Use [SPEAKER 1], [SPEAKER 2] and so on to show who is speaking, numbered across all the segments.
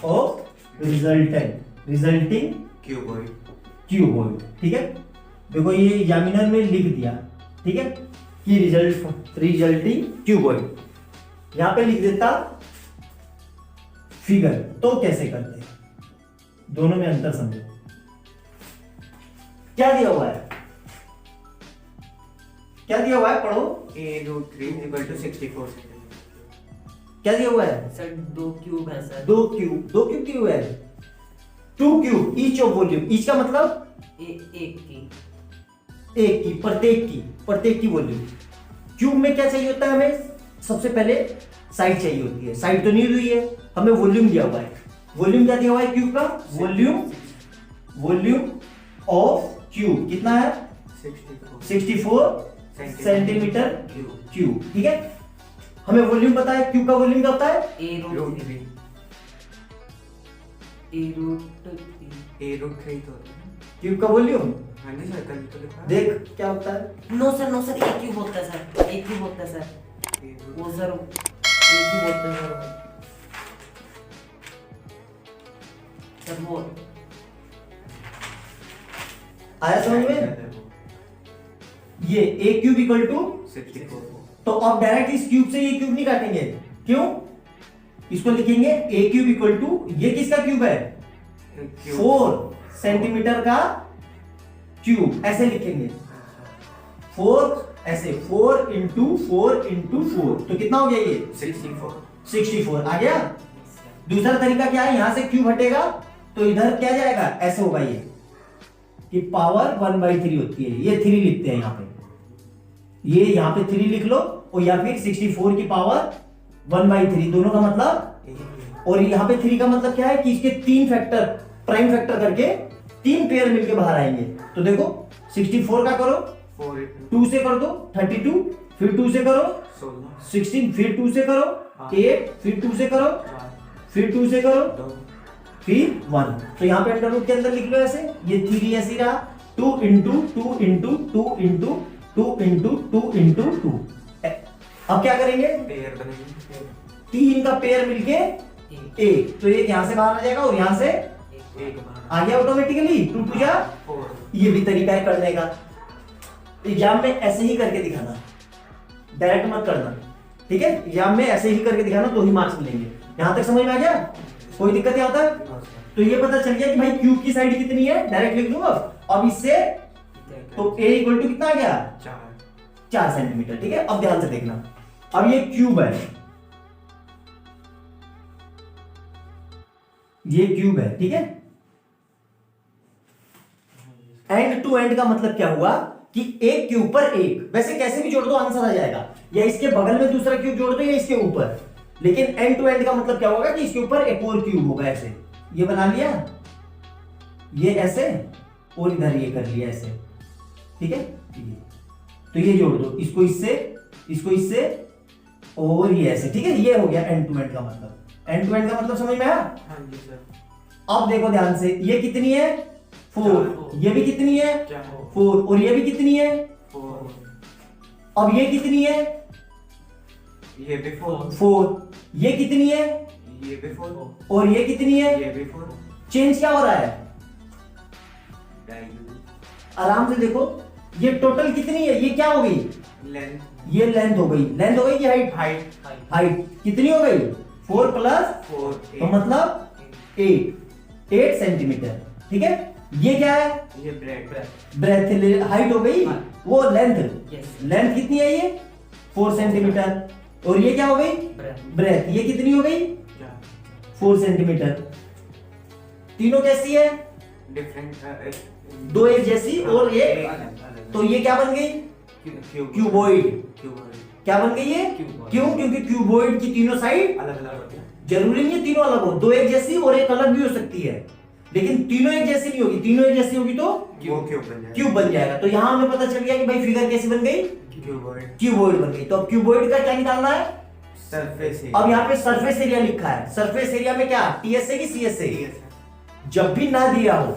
[SPEAKER 1] Of resulting cuboid. ठीक है, देखो ये एग्जामिनर में लिख दिया, ठीक है, कि रिजल्टिंग क्यूबॉइड, यहां पे लिख देता फिगर। तो कैसे करते हैं, दोनों में अंतर समझो। क्या दिया हुआ है, क्या दिया हुआ है, पढ़ो।
[SPEAKER 2] a√3 = 64
[SPEAKER 1] क्या दिया हुआ है
[SPEAKER 3] सर 2 क्यूब है सर।
[SPEAKER 1] 2 क्यूब क्यूब है, 2 cube each of volume. Each का मतलब
[SPEAKER 3] एक की,
[SPEAKER 1] प्रत्येक की वॉल्यूम। क्यूब में क्या चाहिए होता है हमें, सबसे पहले साइड चाहिए होती है। साइड तो नहीं हुई है, हमें वॉल्यूम दिया हुआ है। वॉल्यूम क्या दिया हुआ है क्यूब का, वॉल्यूम ऑफ क्यूब कितना है 64 सेंटीमीटर क्यूब। ठीक है, हमें वॉल्यूम पता है, क्यूब का वॉल्यूम क्या होता है
[SPEAKER 3] a√3
[SPEAKER 2] a√3 तो होता है।
[SPEAKER 1] क्यूब का वॉल्यूम।
[SPEAKER 2] हाँ जी सर, कल तो लिखा है।
[SPEAKER 1] देख क्या होता है,
[SPEAKER 3] नो सर एक क्यूब होता है सर, एक क्यूब होता है सर, वो सर एक क्यूब होता है सर वो
[SPEAKER 1] आया समझ में। ये a क्यूब इक्वल टू,
[SPEAKER 2] 64
[SPEAKER 1] तो अब डायरेक्ट इस क्यूब से ये क्यूब नहीं काटेंगे, क्यों, इसको लिखेंगे a क्यूब इक्वल टू, ये किसका क्यूब है 4 सेंटीमीटर का क्यूब, ऐसे लिखेंगे 4, ऐसे 4 इंटू 4 इंटू 4, तो कितना हो गया ये 64 आ गया। दूसरा तरीका क्या है, यहां से क्यूब हटेगा तो इधर क्या जाएगा, ऐसे होगा ये कि पावर 1/3 होती है, ये 3 लिखते हैं यहां पे, ये यहां पे 3 लिख लो, और या फिर 64 की पावर 1/3, दोनों का मतलब। और यहां पे 3 का मतलब क्या है कि इसके 3 फैक्टर, प्राइम फैक्टर करके 3 पेयर मिलके बाहर आएंगे। तो देखो 64 का करो 2 से कर दो 32, फिर 2 से करो 16, फिर 2 से करो 8, फिर 2 से करो, फिर 2 से करो, फिर 1। तो यहाँ पे अंडर रूट के अंदर लिख लो ऐसे, ये 3 ऐसे रहा, 2 into 2 into 2 into 2 into 2 into 2। अब क्या करेंगे,
[SPEAKER 2] पेयर बनेंगे,
[SPEAKER 1] 3 का पेयर मिलके 1, तो एक यहाँ से बाहर आ जाएगा और यहाँ से
[SPEAKER 2] एक
[SPEAKER 1] आ गया ऑटोमेटिकली, 2 2 जा।
[SPEAKER 2] 4
[SPEAKER 1] ये भी तरीका है करने का, एग्जाम में ऐसे ही करके दिखाना, डायरेक्ट मत करना, ठीक है। एग्जाम में ऐसे ही करके दिखाना तो ही मार्क्स मिलेंगे। यहां तक समझ में आ गया, कोई दिक्कत यहाँ तक। तो ये पता चल गया कि भाई क्यूब की साइड कितनी है, डायरेक्ट लिख दूंगा। अब इससे तो a इक्वल टू कितना आ गया 4 सेंटीमीटर। ठीक है, अब ध्यान से देखना, अब ये क्यूब है, ये क्यूब है, ठीक है। एंड टू एंड का मतलब क्या हुआ कि एक क्यूब पर एक, वैसे कैसे भी जोड़ दो आंसर आ जाएगा, या इसके बगल में दूसरा क्यूब जोड़ दो या इसके ऊपर, लेकिन एंड टू एंड का मतलब क्या होगा कि इसके ऊपर एक और क्यूब होगा, ऐसे ये बना लिया, ये ऐसे, और इधर ये कर लिया ऐसे, ठीक है। तो ये जोड़ दो, इसको इससे, इसको इससे, और ये ऐसे, ठीक है। ये हो गया एंड टू एंड का मतलब। एंड टू एंड का मतलब समझ में आया।
[SPEAKER 2] हाँ जी सर।
[SPEAKER 1] अब देखो ध्यान से, ये कितनी है 4, ये भी कितनी है 4, और ये भी कितनी है
[SPEAKER 2] 4,
[SPEAKER 1] अब ये कितनी है
[SPEAKER 2] ये भी
[SPEAKER 1] 4, ये कितनी है
[SPEAKER 2] ये भी 4,
[SPEAKER 1] और ये कितनी है।
[SPEAKER 2] ये भी 4।
[SPEAKER 1] चेंज क्या हो रहा है, आराम से देखो, ये टोटल कितनी है, ये क्या हो गई,
[SPEAKER 2] लेंथ,
[SPEAKER 1] ये लेंथ हो गई, लेंथ हो गई कि हाइट, हाइट कितनी हो गई 4 प्लस
[SPEAKER 2] 4
[SPEAKER 1] तो मतलब 8 सेंटीमीटर, ठीक है। ये क्या है,
[SPEAKER 2] ये
[SPEAKER 1] ब्रेथ, हाइट हो गई, वो लेंथ,
[SPEAKER 3] Yes.
[SPEAKER 1] लेंथ कितनी है ये 4 सेंटीमीटर, और ये क्या हो गई ब्रेथ, ये कितनी हो गई 4 सेंटीमीटर। तीनों कैसी है,
[SPEAKER 2] डिफरेंट,
[SPEAKER 1] दो एक जैसी और ये, तो ये क्या बन गई क्यूबॉइड। क्या बन गई ये,
[SPEAKER 3] क्यूबॉइड।
[SPEAKER 1] क्यों, क्योंकि क्यूबॉइड की तीनों साइड
[SPEAKER 2] अलग अलग होते हैं।
[SPEAKER 1] जरूरी नहीं है तीनों अलग हो, दो एक जैसी और एक अलग भी हो सकती है, लेकिन तीनों एक जैसी नहीं होगी, तीनों एक जैसी होगी तो
[SPEAKER 2] वो क्यूब बन जाएगा।
[SPEAKER 1] क्यूब बन जाएगा। तो यहां हमें पता चल गया कि भाई फिगर कैसी बन गई,
[SPEAKER 2] क्यूबॉइड,
[SPEAKER 1] क्यूबॉइड बन गई। तो अब क्यूबॉइड का क्या निकालना है,
[SPEAKER 2] सरफेस
[SPEAKER 1] अब यहाँ पे सरफेस एरिया लिखा है, सरफेस एरिया में क्या टीएस से कि सीएस से, जब भी ना दिया हो,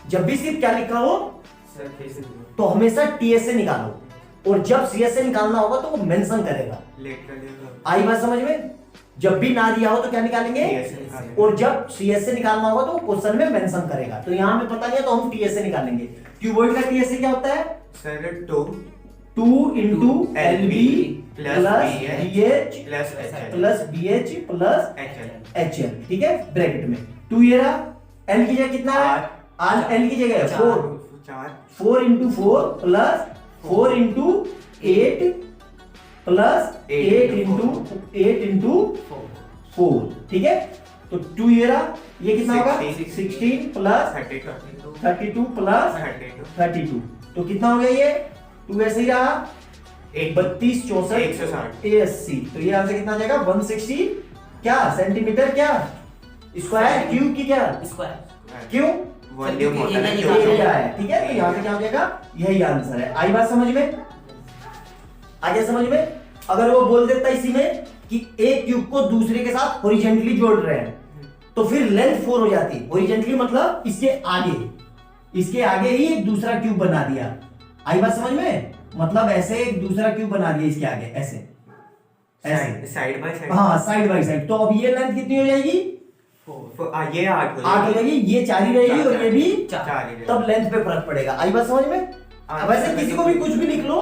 [SPEAKER 1] जब भी सिर्फ क्या लिखा हो
[SPEAKER 2] सरफेस
[SPEAKER 1] तो हमेशा टीएस से निकालो, और जब सीएस से निकालना होगा तो वो मेंशन करेगा।
[SPEAKER 2] लेट कर लेगा।
[SPEAKER 1] आई बात समझ में, जब भी ना दिया हो तो क्या निकालेंगे,
[SPEAKER 2] TS से निकालेंगे।
[SPEAKER 1] और जब CS से निकालना होगा तो क्वेश्चन में मेंशन करेगा। तो यहाँ हमें पता नहीं है तो हम TS से निकालेंगे। क्यूबॉइड का TS से क्या होता है,
[SPEAKER 2] sir
[SPEAKER 1] 2 into LB
[SPEAKER 2] plus
[SPEAKER 1] plus BH
[SPEAKER 2] plus
[SPEAKER 1] plus BH plus
[SPEAKER 2] HL।
[SPEAKER 1] HL, ठीक है, ब्रैकेट में 2 ये रहा। L की जगह कितना है, आज L की जगह 4 into 4 plus 4 into 8 plus 8 into 4, ठीक है। तो 2 ये रहा, ये कितना होगा 16 प्लस 32 प्लस 32, तो कितना हो गया ये 2 ऐसे ही रहा 32 64 80, तो ये आंसर कितना आ जाएगा 160 क्या सेंटीमीटर क्या स्क्वायर क्यूब की क्या
[SPEAKER 3] स्क्वायर
[SPEAKER 1] क्यों
[SPEAKER 2] वॉल्यूम होता है
[SPEAKER 1] एरिया है, ठीक है। तो यहाँ पे क्या हो जाएगा, यही आंसर है। आई बात समझ में, आ गया समझ में। अगर वो बोल देता इसी में कि एक क्यूब को दूसरे के साथ हॉरिजॉन्टली जोड़ रहे हैं तो फिर लेंथ 4 हो जाती। हॉरिजॉन्टली मतलब इसके आगे ही एक दूसरा क्यूब बना दिया। आई बात समझ में, मतलब ऐसे एक दूसरा क्यूब बना दिया इसके आगे, ऐसे
[SPEAKER 2] साइड बाय साइड।
[SPEAKER 1] हाँ साइड बाय साइड। तो अब ये लेंथ कितनी हो जाएगी,
[SPEAKER 2] ये 8
[SPEAKER 1] 8 हो जाएगी, ये 4 ही रहेगी और ये भी
[SPEAKER 2] 4।
[SPEAKER 1] तब लेंथ पे फर्क पड़ेगा। आई बात समझ में। अब ऐसे किसी को भी कुछ भी लिख लो,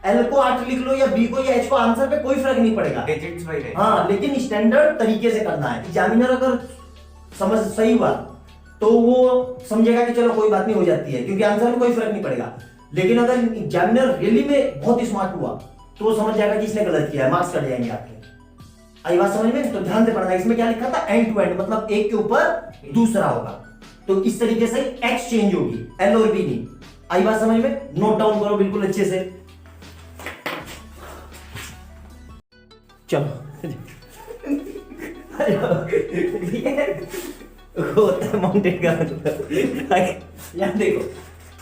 [SPEAKER 1] L को 8 लिख लो या B को या H को, आंसर पे कोई फर्क नहीं पड़ेगा।
[SPEAKER 2] डिजिट्स वही रहेंगे।
[SPEAKER 1] हाँ, लेकिन स्टैंडर्ड तरीके से करना है। एग्जामिनर अगर समझ सही हुआ तो वो समझेगा कि चलो कोई बात नहीं, हो जाती है, क्योंकि आंसर में कोई फर्क नहीं पड़ेगा। लेकिन अगर एग्जामिनर रियली में बहुत स्मार्ट हुआ तो वो समझ जाएगा कि इसने गलत किया है, मार्क्स कट जाएंगे आपके। आई बात समझ में। तो ध्यान से पढ़ना, इसमें क्या लिखा था एंड टू एंड, मतलब एक के ऊपर दूसरा होगा। तो इस तरीके से एक्स चेंज होगी, L और B नहीं। आई बात समझ में, नोट डाउन करो बिल्कुल अच्छे से। चलो होता है माउंटेन का मतलब। यहाँ देखो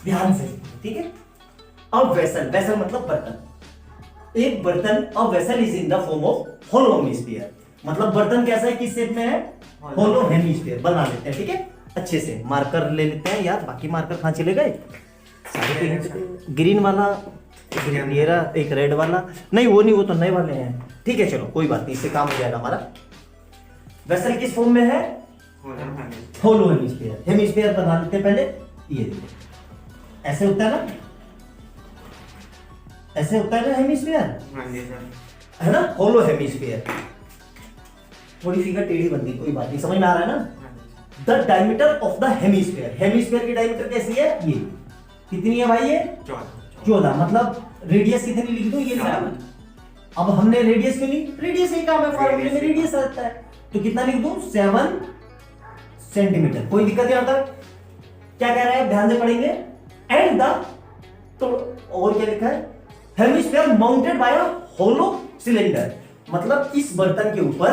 [SPEAKER 1] ध्यान से, ठीक है। अब वेसल, वेसल मतलब बर्तन। एक बर्तन, अब vessel is in the form of hollow hemisphere, मतलब बर्तन कैसा है, किस शेप में है, होलो हेमिस्फीयर। बना लेते हैं, ठीक है, अच्छे से मार्कर ले लेते हैं यार। बाकी मार्कर कहाँ चले गए सारे, ग्रीन वाला ये रहा, एक रेड वाला, नहीं वो नहीं, वो तो नए वाले हैं, ठीक है। चलो कोई बात नहीं, इससे काम हो जाएगा हमारा। वेसल किस फॉर्म में है, होलो हेमिस्फीयर। हेमिस्फीयर बना लेते हैं पहले। ये देखो ऐसे होता है ना, ऐसे होता है ना हेमिस्फीयर, है ना, होलो हेमिस्फीयर। थोड़ी फिगर टेढ़ी बन गई, कोई बात नहीं, समझ में आ रहा है ना। The diameter of the hemisphere, hemisphere की डायमीटर कैसी है, ये कितनी है भाई, ये 14, मतलब रेडियस कितनी लिख दो, ये लिखा। अब हमने रेडियस क्यों ली, रेडियस ही काम है, फार्मूले में रेडियस रहता है, तो कितना लिख दूं 7 सेंटीमीटर। कोई दिक्कत यहां तक, क्या कह रहा है, ध्यान से पढ़ेंगे। एंड द, तो और क्या लिखा है, हेमिस्फीयर माउंटेड बाय अ होलो सिलेंडर, मतलब इस बर्तन के ऊपर,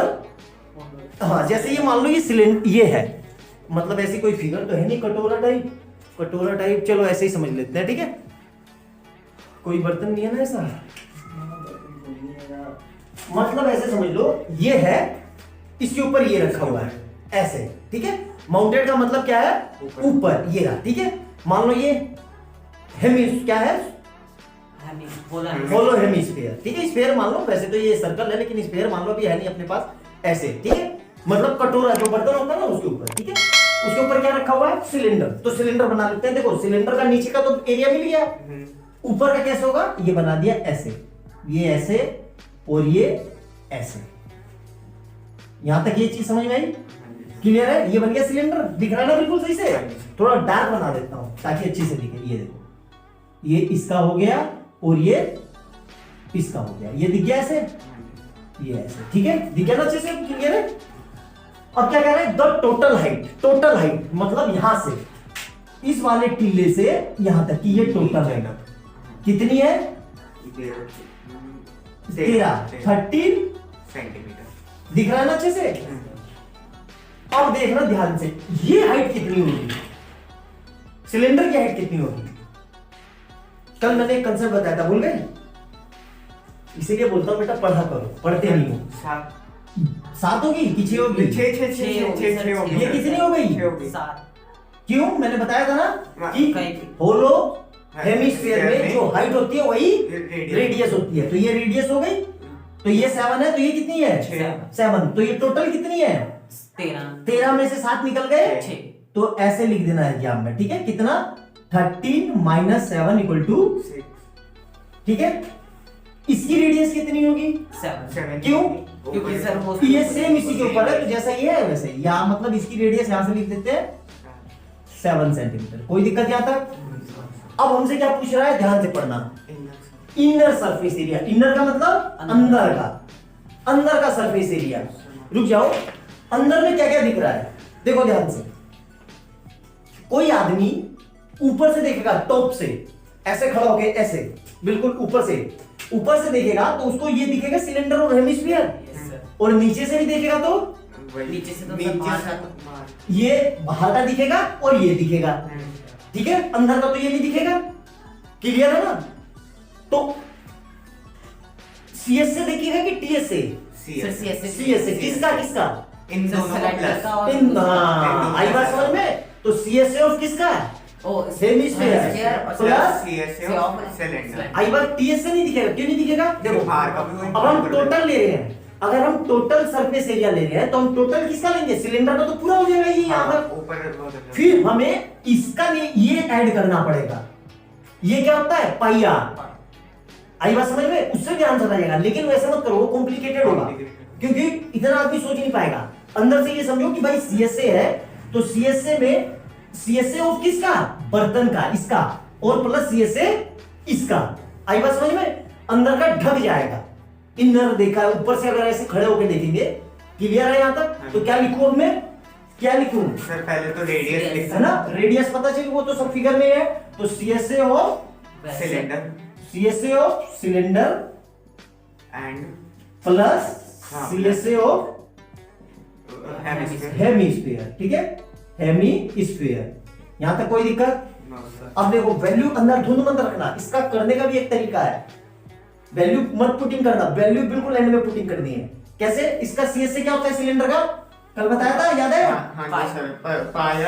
[SPEAKER 1] हाँ जैसे ये मान लो ये सिलेंडर ये है, मतलब ऐसी कोई फिगर तो है नहीं, कटोरा टाइप, कटोरा टाइप, चलो ऐसे ही समझ लेते हैं, ठीक है। कोई बर्तन नहीं है ना ऐसा, मतलब ऐसे समझ लो ये है, इसके ऊपर ये रखा हुआ है ऐसे, ठीक है। माउंटेड का मतलब क्या है, ऊपर ये रहा, ठीक है। मान लो ये हेमिस क्या है, होलो हेमिस्फीयर, ठीक है। स्फीयर मान लो, वैसे तो ये सर्कल है लेकिन स्फीयर मान लो भी है नहीं अपने पास, ऐसे, ठीक है। मतलब कटोरा जो बर्तन होता है ना उसके ऊपर, ठीक है, उसके ऊपर क्या रखा हुआ है, सिलेंडर। तो सिलेंडर बना लेते हैं। देखो सिलेंडर का नीचे का तो एरिया मिल गया, ऊपर का कैसे होगा, ये बना दिया ऐसे, ये ऐसे और ये ऐसे। यहां तक ये चीज समझ में आई, क्लियर है। ये बन गया सिलेंडर, दिख रहा है ना बिल्कुल सही से। थोड़ा डार्क बना देता हूं ताकि अच्छे से दिखे। ये देखो, ये इसका हो गया और ये इसका हो गया, ये दिख गया ऐसे, ये ऐसे, ठीक है, दिख गया ना अच्छे से, क्लियर है। अब क्या कह रहे हैं, the total height, total height मतलब यहां से इस वाले टीले से यहां तक की ये टोटल हाइट कितनी है, 13
[SPEAKER 2] सेंटीमीटर,
[SPEAKER 1] दिख रहा है ना अच्छे से। अब देखना ध्यान से, ये हाइट कितनी होगी, सिलेंडर की हाइट कितनी होगी। कल मैंने एक कंसेप्ट बताया था, भूल गए, इसीलिए बोलता हूं बेटा पढ़ा करो, पढ़ते नहीं हो। 7 होगी कि 6 होगी,
[SPEAKER 2] 6
[SPEAKER 1] ये कितनी हो गई,
[SPEAKER 3] 7।
[SPEAKER 1] क्यों, मैंने बताया था ना कि होलो हेमिस्फीयर में जो हाइट होती है वही रेडियस होती है, तो ये रेडियस हो गई तो ये 7 है, तो ये कितनी है? 7। तो ये टोटल कितनी है? 13 में से 7 निकल गए,
[SPEAKER 3] 6।
[SPEAKER 1] तो ऐसे लिख देना है एग्जाम में, ठीक है? कितना? 13 माइनस 7 इक्वल टू
[SPEAKER 2] 6।
[SPEAKER 1] ठीक है। इसकी रेडियस कितनी होगी?
[SPEAKER 3] 7।
[SPEAKER 1] क्यों?
[SPEAKER 3] क्योंकि सर वो
[SPEAKER 1] ये सेम इसी के ऊपर है, तो जैसा ये है वैसे ही। यहाँ मतलब इसकी रेडियस यहाँ से लिख देते हैं 7 सेंटीमीटर। कोई दिक्कत यहाँ तक? अब हमसे क्या पूछ रहा है, ध्यान से पढ़ना। Inner surface area. इनर का मतलब अंदर का, अंदर का सरफेस एरिया। रुक जाओ, अंदर में क्या क्या दिख रहा है देखो ध्यान से। कोई आदमी ऊपर से देखेगा, टॉप से ऐसे खड़ा होके, ऐसे बिल्कुल ऊपर से देखेगा तो उसको ये दिखेगा सिलेंडर और हेमिस्फीयर, और नीचे से भी देखेगा तो
[SPEAKER 3] नीचे से तो
[SPEAKER 2] नीचे
[SPEAKER 3] बाहर
[SPEAKER 2] से
[SPEAKER 3] का
[SPEAKER 1] ये बाहर का दिखेगा और ये दिखेगा, ठीक है? अंदर का तो ये नहीं दिखेगा। क्लियर है ना? तो सीएस से देखिएगा कि टीएस से? सीएस से। किसका किसका?
[SPEAKER 2] इन दोनों का प्लस।
[SPEAKER 1] इन, हाँ, आई बात समझ में? तो सीएस से ऑफ किसका? Hemisphere plus
[SPEAKER 2] CSA of cylinder.
[SPEAKER 1] आई बात टीएस से नहीं दिखेगा। क्यों नहीं दिखेगा? देखो
[SPEAKER 2] बाहर का भी
[SPEAKER 1] अब हम टोटल ले रहे हैं, अगर हम टोटल सरफेस एरिया ले रहे हैं तो हम टोटल किसका लेंगे? सिलेंडर का तो पूरा हो जाएगा ये यहाँ पर।
[SPEAKER 2] ऊपर
[SPEAKER 1] फिर हमें इसका ये ऐड करना पड़ेगा। ये क्या होता है? Pi are. आई बात समझ में? उससे भी आंसर आ जाएगा, लेकिन वैसे मत करो, वो कॉम्प्लिकेटेड होगा, क्योंकि इतना आदमी सोच नहीं पाएगा। अंदर से ये समझो कि भाई सीएसए है, तो सीएसए में सीएसए ऑफ किसका? बर्तन का, इसका, और प्लस सीएसए इसका। आई बात समझ में? अंदर का ढक जाएगा। इनर देखा, ऊपर से अगर ऐसे खड़े होकर देखेंगे, क्लियर है यहाँ तक? तो क्या लिखूं अब मैं? क्या लिखूं?
[SPEAKER 2] सर पहले तो रेडियस लिखना
[SPEAKER 1] है ना, रेडियस पता चली, वो तो सब फिगर में है। तो CSA of
[SPEAKER 2] cylinder
[SPEAKER 1] CSA of cylinder
[SPEAKER 2] and
[SPEAKER 1] plus
[SPEAKER 2] हाँ,
[SPEAKER 1] सीएसए ऑफ
[SPEAKER 2] हेमिस्फीयर।
[SPEAKER 1] हेमिस्फीयर, ठीक है? हेमिस्फीयर। यहां तक कोई दिक्कत?
[SPEAKER 2] No sir.
[SPEAKER 1] अब देखो, वैल्यू अंदर धुंध मत रखना, इसका करने का भी एक तरीका है। वैल्यू मत पुटिंग करना, वैल्यू बिल्कुल एंड में पुटिंग करनी है। कैसे? इसका सीएसए क्या होता है सिलेंडर का? कल बताया था, याद है?
[SPEAKER 2] हाँ जी sir, pi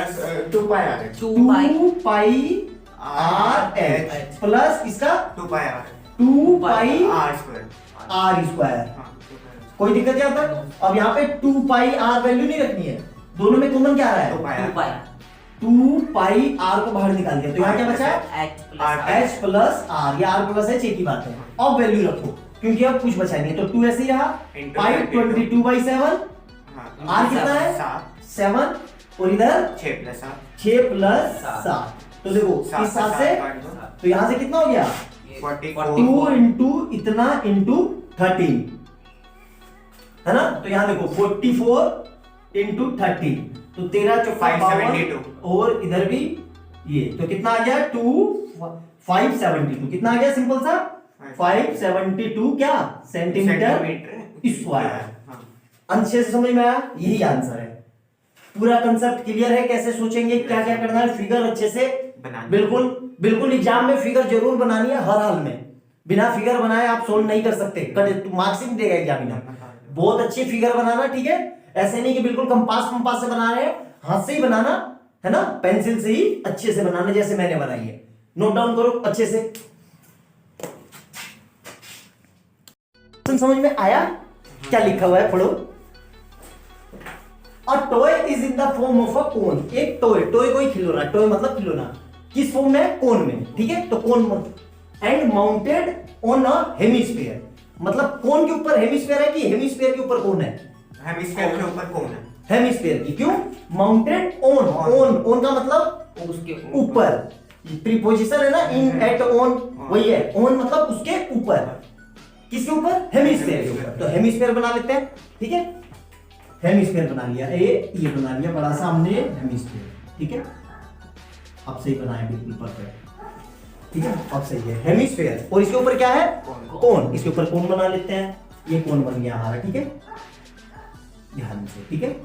[SPEAKER 2] 2 pi R
[SPEAKER 1] 2 pi R H plus इसका
[SPEAKER 2] 2 pi R
[SPEAKER 1] 2 pi
[SPEAKER 2] R square.
[SPEAKER 1] R square.
[SPEAKER 2] हाँ,
[SPEAKER 1] कोई दिक्कत यहाँ तक? अब यहाँ पे 2 पाई आर वैल्यू नहीं रखनी है, दोनों में कॉमन क्या आ रहा है? 2 पाई आर को बाहर निकाल दिया, तो यहाँ क्या बचा? H plus R. ये आर प्लस एच एक ही बात है। अब वैल्यू रखो, क्योंकि अब कुछ बचा नहीं है, तो 2 ऐसे ही रहा। पाई 22/7, आर कितना है? 7, और इधर 6 प्लस 7। तो देखो इस हिसाब से, तो यहाँ से कितना हो गया? 2 इंटू इतना इंटू 13, है ना? तो यहाँ देखो 44 इंटू 13, तो 13 चौका
[SPEAKER 2] 572,
[SPEAKER 1] और इधर भी ये, तो कितना आ गया? 572। कितना आ गया? सिंपल सा 572 क्या? Centimetre square. अच्छे से समझ में आया? यही आंसर है। पूरा कंसेप्ट क्लियर है? कैसे सोचेंगे, क्या क्या करना है, फिगर अच्छे से बिल्कुल बिल्कुल एग्जाम में फिगर जरूर बनानी है हर हाल में। बिना फिगर बनाए आप सोल्व नहीं कर सकते, मार्क्स ही नहीं देगा एग्जामिनर। बहुत अच्छी फिगर बनाना, ठीक है? ऐसे नहीं कि बिल्कुल कंपास से बना रहे हैं, हाथ से ही बनाना है ना, पेंसिल से ही अच्छे से बनाना, जैसे मैंने बनाई है। नोट डाउन करो अच्छे से। समझ में आया? क्या लिखा हुआ है पढ़ो। A toy is in the form of a cone। एक टॉय कोई खिलौना, टॉय मतलब खिलौना, किस फॉर्म में? कोन में, ठीक है? तो cone and mounted on a hemisphere, मतलब कोन के ऊपर हेमिस्फीयर है कि हेमिस्फीयर के ऊपर कोन है?
[SPEAKER 2] हेमिस्फीयर के ऊपर कोन है।
[SPEAKER 1] हेमिस्फीयर की। क्यों? माउंटेड ऑन का मतलब
[SPEAKER 3] उसके
[SPEAKER 1] ऊपर, प्रीपोजिशन है ना, इन, एट, ऑन, वही है। ऑन मतलब उसके ऊपर। किसके ऊपर? हेमिस्फीयर के ऊपर। तो हेमिस्फीयर बना लेते हैं, ठीक है? हेमिस्फीयर बना लिया, ये बना लिया बड़ा सा हमने हेमिस्फीयर, ठीक है? अब सही बनाया, बिल्कुल परफेक्ट, ठीक है? अब सही है हेमिस्फीयर। और इसके ऊपर क्या है? कोन। इसके ऊपर कोन बना लेते हैं। ये कोन बन गया हमारा, ठीक है? ध्यान से, ठीक है?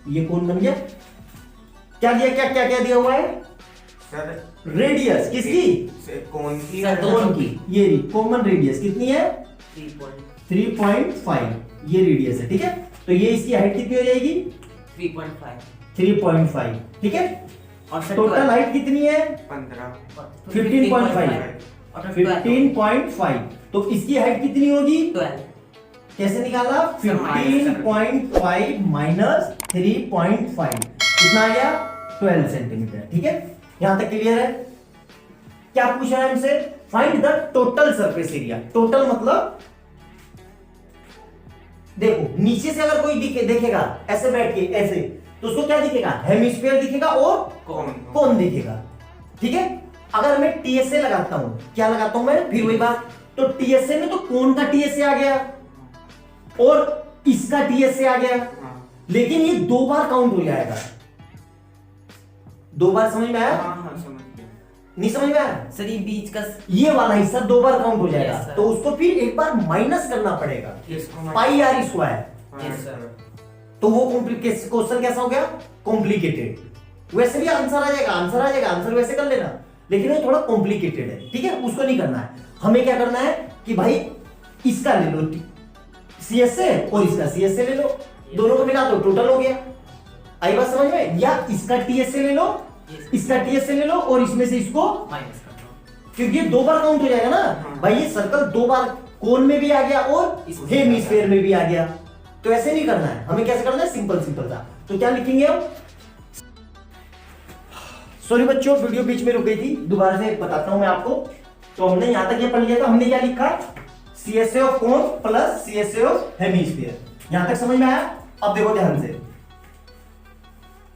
[SPEAKER 1] ये कोन बन गया। क्या दिया, क्या दिया हुआ है
[SPEAKER 2] सर?
[SPEAKER 1] रेडियस किसकी?
[SPEAKER 2] कोन की।
[SPEAKER 1] कोन की। ये कॉमन रेडियस कितनी है? 3.5 ये रेडियस है, ठीक है? तो ये इसकी हाइट कितनी हो जाएगी? 3.5, ठीक है?
[SPEAKER 3] और
[SPEAKER 1] टोटल हाइट कितनी है? 15.5 तो इसकी हाइट कितनी होगी? कैसे निकाला? 15.5 माइनस 3.5 कितना आ गया? 12 सेंटीमीटर। ठीक है, यहां तक क्लियर है? क्या पूछ रहा है हमसे? Find the total surface area. Total मतलब देखो नीचे से अगर कोई देखेगा ऐसे बैठ के ऐसे, तो उसको क्या दिखेगा? हेमिस्फीयर दिखेगा और कौन दिखेगा। ठीक है, अगर मैं टीएसए लगाता हूं, क्या लगाता हूं मैं? फिर वही बात, तो टीएसए में तो कौन का टीएसए आ गया और इसका टीएसए आ गया, लेकिन ये 2 बार काउंट हो जाएगा। 2 बार समझ में आया?
[SPEAKER 2] समझ गया।
[SPEAKER 1] नहीं समझ में आया?
[SPEAKER 3] सर ये बीच का
[SPEAKER 1] ये वाला हिस्सा 2 बार काउंट हो जाएगा,
[SPEAKER 3] Yes, sir.
[SPEAKER 1] तो उसको फिर एक बार माइनस करना पड़ेगा,
[SPEAKER 2] इसको
[SPEAKER 1] पाई आर स्क्वायर।
[SPEAKER 3] Yes, sir.
[SPEAKER 1] तो वो क्वेश्चन कैसा हो गया? कॉम्प्लिकेटेड। वैसे भी आंसर आ जाएगा, आंसर वैसे कर लेना, लेकिन वो थोड़ा कॉम्प्लिकेटेड है। ठीक है, उसको नहीं करना है। हमें क्या करना है कि भाई इसका ले लो सीएसए और इसका सीएसए ले लो, दोनों को मिला दो, टोटल हो गया। आई बात समझ में? या इसका टीएसए ले लो, इसका टीएसए ले लो और इसमें से इसको
[SPEAKER 3] माइनस कर दो,
[SPEAKER 1] क्योंकि ये 2 बार काउंट हो जाएगा ना भाई। ये सर्कल 2 बार कोन में भी आ गया और हेमिस्फीयर में भी आ गया, तो ऐसे नहीं करना है। हमें कैसे करना है? सिंपल सा। तो क्या लिखेंगे हम? सॉरी बच्चों, वीडियो बीच में रुक गई थी, दोबारा से बताता हूं मैं आपको। तो हमने यहां तक ये पढ़ लिया था। हमने क्या लिखा? CSA of cone plus CSA of hemisphere. यहां तक समझ में आया? अब देखो ध्यान से,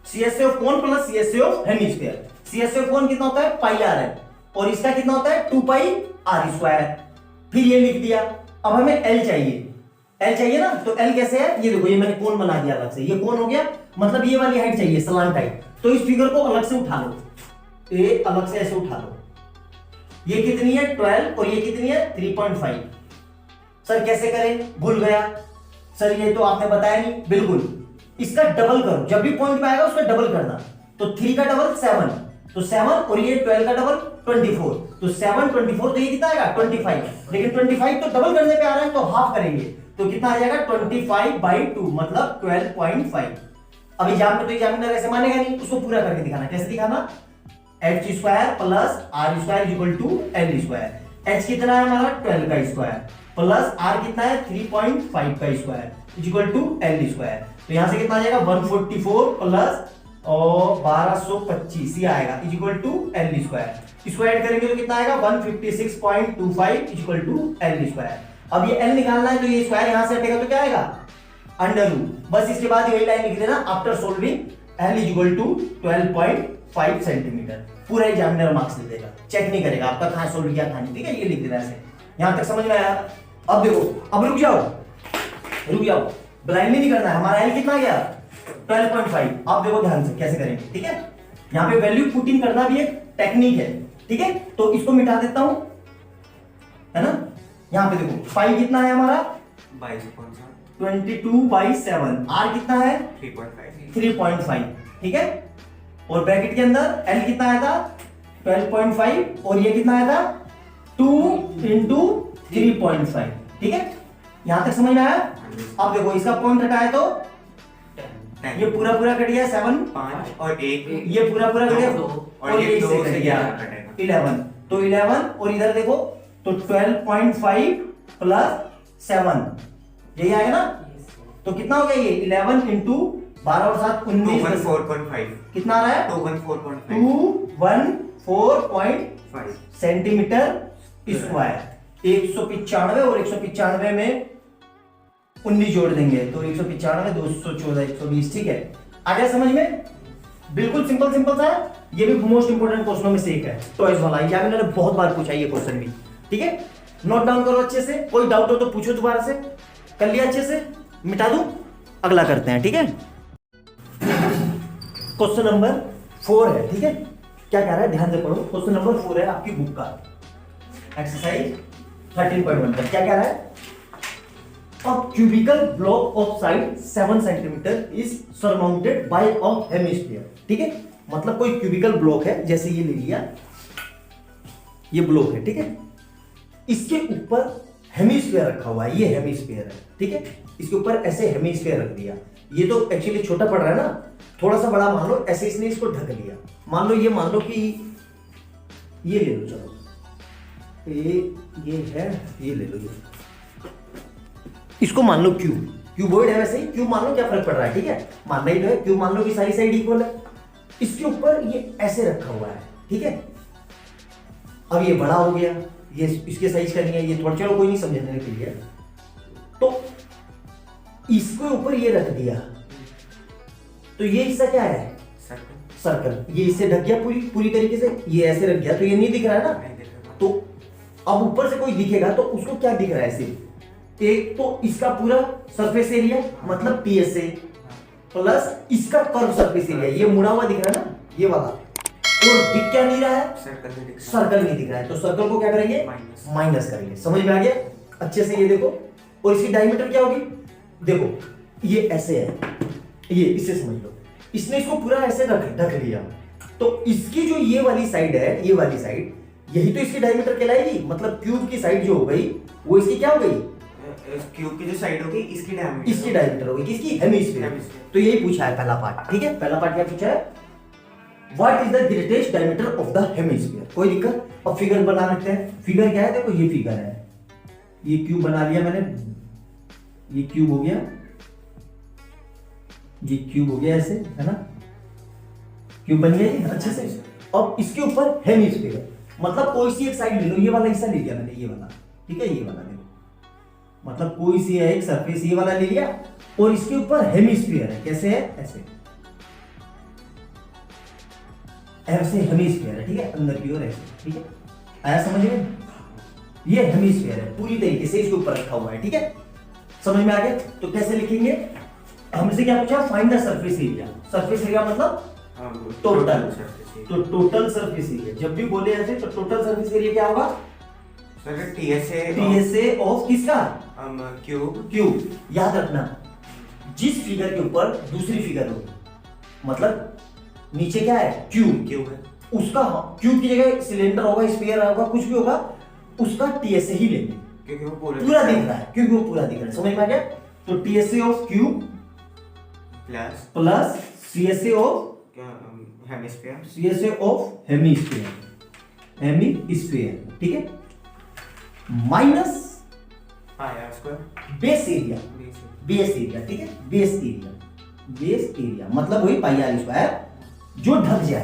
[SPEAKER 1] CSA of cone plus CSA of hemisphere. CSA of cone कितना होता है? पाई आर है, और इसका कितना होता है? 2 पाई आर स्क्वायर। फिर ये लिख दिया। अब हमें एल चाहिए, एल चाहिए ना, तो एल कैसे है? ये देखो, ये मैंने कोन बना दिया अलग से, ये कोन हो गया, मतलब ये वाली हाइट चाहिए, सलांट हाइट। तो इस फिगर को अलग से उठा लो, ये अलग से ऐसे उठा लो। ये कितनी है? 12, और ये कितनी है? 3.5। सर कैसे करें? भूल गया सर, ये तो आपने बताया नहीं। बिल्कुल, इसका डबल करो, जब भी पॉइंट पे आएगा उसका डबल करना। तो 3 का डबल 7, तो 7, और ये 12 का डबल 24, तो 7 24, तो ये कितना आएगा? 25। लेकिन 25 तो डबल करने पे आ रहा है, तो हाफ करेंगे, तो कितना आ जाएगा? 25/2, मतलब 12.5। अब एग्जाम में तो एग्जामिनर ऐसे मानेगा नहीं, उसको पूरा करके दिखाना। कैसे दिखाना? h square plus r square equal to l square. h कितना है हमारा? 12 का स्क्वायर, प्लस r कितना है? 3.5 का square equal to l square. तो यहां से कितना आ जाएगा? 144 प्लस और 1225 ये आएगा इक्वल टू l स्क्वायर। इसको ऐड करेंगे तो कितना आएगा? 156.25 इक्वल टू l स्क्वायर। अब ये l निकालना है, तो ये स्क्वायर यहां से हटेगा तो क्या आएगा? Under root. बस इसके बाद यही लाइन लिख देना, after solving l equal to 12.5 centimetre. पूरा एग्जामिनर मार्क्स दे देगा, चेक नहीं करेगा आपका कहां सोल्व किया कहां नहीं। ठीक है, ये लिख देना ऐसे। यहां तक समझ में आया? अब देखो, अब रुक जाओ, ब्लाइंडली नहीं करना है। हमारा l कितना गया? 12.5। अब देखो ध्यान से कैसे करेंगे। ठीक है, यहां पे वैल्यू पुट इन करना भी एक टेक्निक है। ठीक है, तो इसको मिटा देता हूं, है ना। यहां पे देखो पाई कितना है हमारा? 22/7। r कितना है? 3.5। ठीक है, और ब्रैकेट के अंदर l कितना आया था? 12.5, और ये कितना आया था? 2 × 3.5। ठीक है, यहां तक समझ में आया? अब देखो इसका पॉइंट हटाए तो ये पूरा कट गया 7,
[SPEAKER 2] 5 और 1,
[SPEAKER 1] ये पूरा कट गया,
[SPEAKER 2] और ये 2
[SPEAKER 1] से
[SPEAKER 2] से
[SPEAKER 1] कट गया 11। तो 11, और इधर देखो तो 12.5 प्लस 7, यही आएगा ना। तो कितना हो गया ये? 11 × 12 और 7 19,
[SPEAKER 2] 214.5
[SPEAKER 1] कितना आ रहा है? 214.5 सेंटीमीटर स्क्वायर। 195 और 195 में 19 जोड़ देंगे तो 195, 214, 120। ठीक है, आ गया समझ में? बिल्कुल सिंपल सा है। ये भी मोस्ट इंपोर्टेंट क्वेश्चनों में से एक है, टॉयज वाला। एग्जामिनर ने बहुत बार पूछा ये क्वेश्चन भी। ठीक है, नोट डाउन करो अच्छे से, कोई डाउट हो तो पूछो दोबारा से। कर लिया अच्छे से? मिटा दूं? अगला करते हैं। ठीक है, क्वेश्चन नंबर 4 है। ठीक है, क्या कह रहा है ध्यान से पढ़ो। क्वेश्चन नंबर 4 है आपकी बुक का, एक्सरसाइज 13.1 का। क्या कह रहा है? A cubical block of side 7 cm is surmounted by a hemisphere। ठीक है, मतलब कोई क्यूबिकल ब्लॉक है, जैसे ये ले लिया, ये ब्लॉक है। ठीक है, इसके ऊपर हेमिस्फीयर रखा हुआ है, ये हेमिस्फीयर है। ठीक है, इसके ऊपर ऐसे हेमिस्फीयर रख दिया। ये तो एक्चुअली छोटा पड़ रहा है ना, थोड़ा सा बड़ा मान लो, ऐसे इसने इसको ढक लिया। मान लो कि ये ले लो, चलो ये है, ये ले लो, ये इसको मान लो क्यूब, क्यूबॉइड है वैसे ही, क्यूब मान लो, क्या फर्क पड़ रहा है, ठीक है, मानना ही तो है, क्यूब मान लो कि सारी साइड इक्वल है। इसके ऊपर ये ऐसे रखा हुआ है, ठीक है। अब ये बड़ा हो गया, ये इसके साइज का नहीं है, ये थोड़ा, चलो कोई नहीं, समझने के लिए, तो इसके ऊपर ये रख दिया, तो ये हिस्सा क्या है, सर्कल, ये इससे ढक गया पूरी पूरी तरीके से, ये ऐसे रख गया, तो ये नहीं दिख रहा है ना। तो अब ऊपर से कोई दिखेगा तो उसको क्या दिख रहा है, सिर्फ एक तो इसका पूरा सरफेस एरिया, मतलब PSA प्लस इसका कर्व सरफेस एरिया, ये मुड़ा हुआ दिख रहा है ना, ये वाला, और दिख क्या नहीं रहा है, सर्कल नहीं दिख रहा है, तो सर्कल को क्या करेंगे, माइनस करेंगे। समझ में आ गया अच्छे से, ये देखो, और इसकी डायमीटर क्या होगी, देखो ये ऐसे है, ये इससे समझ लो, इसने इसको पूरा ऐसे ढक लिया, तो इसकी जो ये वाली साइड है, ये वाली साइड, यही तो इसकी डायमीटर कहलाएगी, मतलब क्यूब की साइड जो हो गई वो इसकी क्या हो गई,
[SPEAKER 2] क्यूब की जो साइड होगी
[SPEAKER 1] इसकी डायमीटर होगी, किसकी, हेमिस्फीयर। तो यही पूछा है पहला पार्ट, ठीक है। पहला पार्ट क्या पूछा है, what is the greatest diameter of the hemisphere. कोई दिक्कत, अब फिगर बना लेते हैं। फिगर क्या है, देखो ये फिगर है, ये क्यूब बना लिया मैंने, ये क्यूब हो गया, ये क्यूब हो गया ऐसे, है ना, क्यूब बन गया ये अच्छे से। अब इसके ऊपर हेमिस्फीयर, मतलब कोई सी एक साइड ले लो, ये वाला हिस्सा ले लिया मैंने, ये वाला, ठीक है, ये वाला देखो, मतलब कोई सी एक सरफेस ये वाला ले लिया, और इसके ऊपर हेमिस्फीयर है, कैसे है, ऐसे ऐसे हेमिस्फीयर है, ठीक है, अंदर की ओर ऐसे, ठीक है, आया समझ में, ये हेमिस्फीयर है, पूरी तरीके से इसके ऊपर रखा हुआ है, ठीक है, समझ में आ गया। तो कैसे लिखेंगे, हमसे क्या पूछा, find the surface area. Surface area मतलब टोटल, तो टोटल सरफेस एरिया, जब भी बोले ऐसे तो टोटल सरफेस एरिया क्या होगा,
[SPEAKER 2] सर TSA
[SPEAKER 1] TSA ऑफ किसका,
[SPEAKER 2] क्यूब।
[SPEAKER 1] याद रखना, जिस फिगर के ऊपर दूसरी फिगर होगी, मतलब नीचे क्या है, क्यूब
[SPEAKER 2] है,
[SPEAKER 1] उसका क्यूब की जगह सिलेंडर होगा, स्फीयर होगा, कुछ भी होगा, उसका TSA ही लेंगे,
[SPEAKER 2] क्योंकि वो
[SPEAKER 1] पूरा दिख रहा है, क्योंकि वो पूरा दिख रहा है, समझ में आ गया। तो TSA of cube plus CSA of CSA of hemisphere, ठीक है, माइनस बेस एरिया, ठीक है, बेस एरिया मतलब वही पाई आर स्क्वायर, जो ढक गया,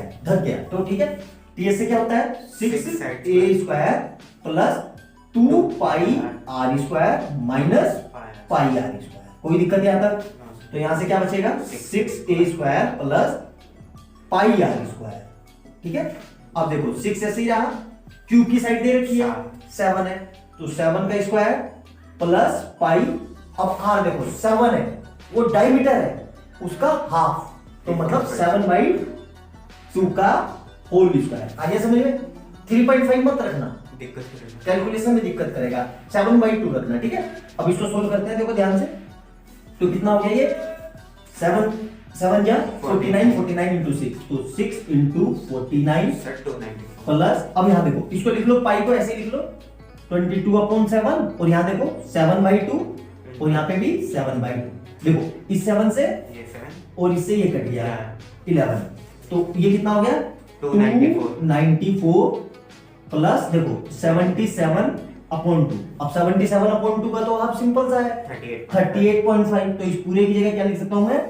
[SPEAKER 1] तो ठीक है। TSA क्या होता है, 6a square plus 2 pi R square minus pi R square. कोई दिक्कत नहीं आता, तो यहां से क्या बचेगा, 6a square plus pi R square, ठीक है। अब देखो 6 ऐसे ही रहा, क्यूब की साइड दे रखी है 7 है, तो 7 का स्क्वायर प्लस पाई, अब आर देखो 7 है, वो डायमीटर है उसका हाफ, तो मतलब 7/2 का होल स्क्वायर। आगे समझ में, 3.5 मत रखना,
[SPEAKER 2] दिक्कत करेगा,
[SPEAKER 1] कैलकुलेशन में दिक्कत करेगा, 7/2 रखना, ठीक है। अब इसको सोल्व करते हैं, देखो ध्यान से, तो कितना हो गया ये, 7 या 49 इंटू 6, तो 6 इंटू 49 प्लस, अब यहाँ देखो इसको लिख लो, पाई को ऐसे लिख लो 22/7, और यहाँ देखो 7/2, और यहाँ पे भी 7/2, देखो इस 7 से और इससे ये कट गया 11, तो ये कितना हो गया 294 प्लस देखो 77/2, अब 77/2 का तो आप सिंपल सा है 38.5, तो इस पूरे की जगह क्या लिख सकता हूं मैं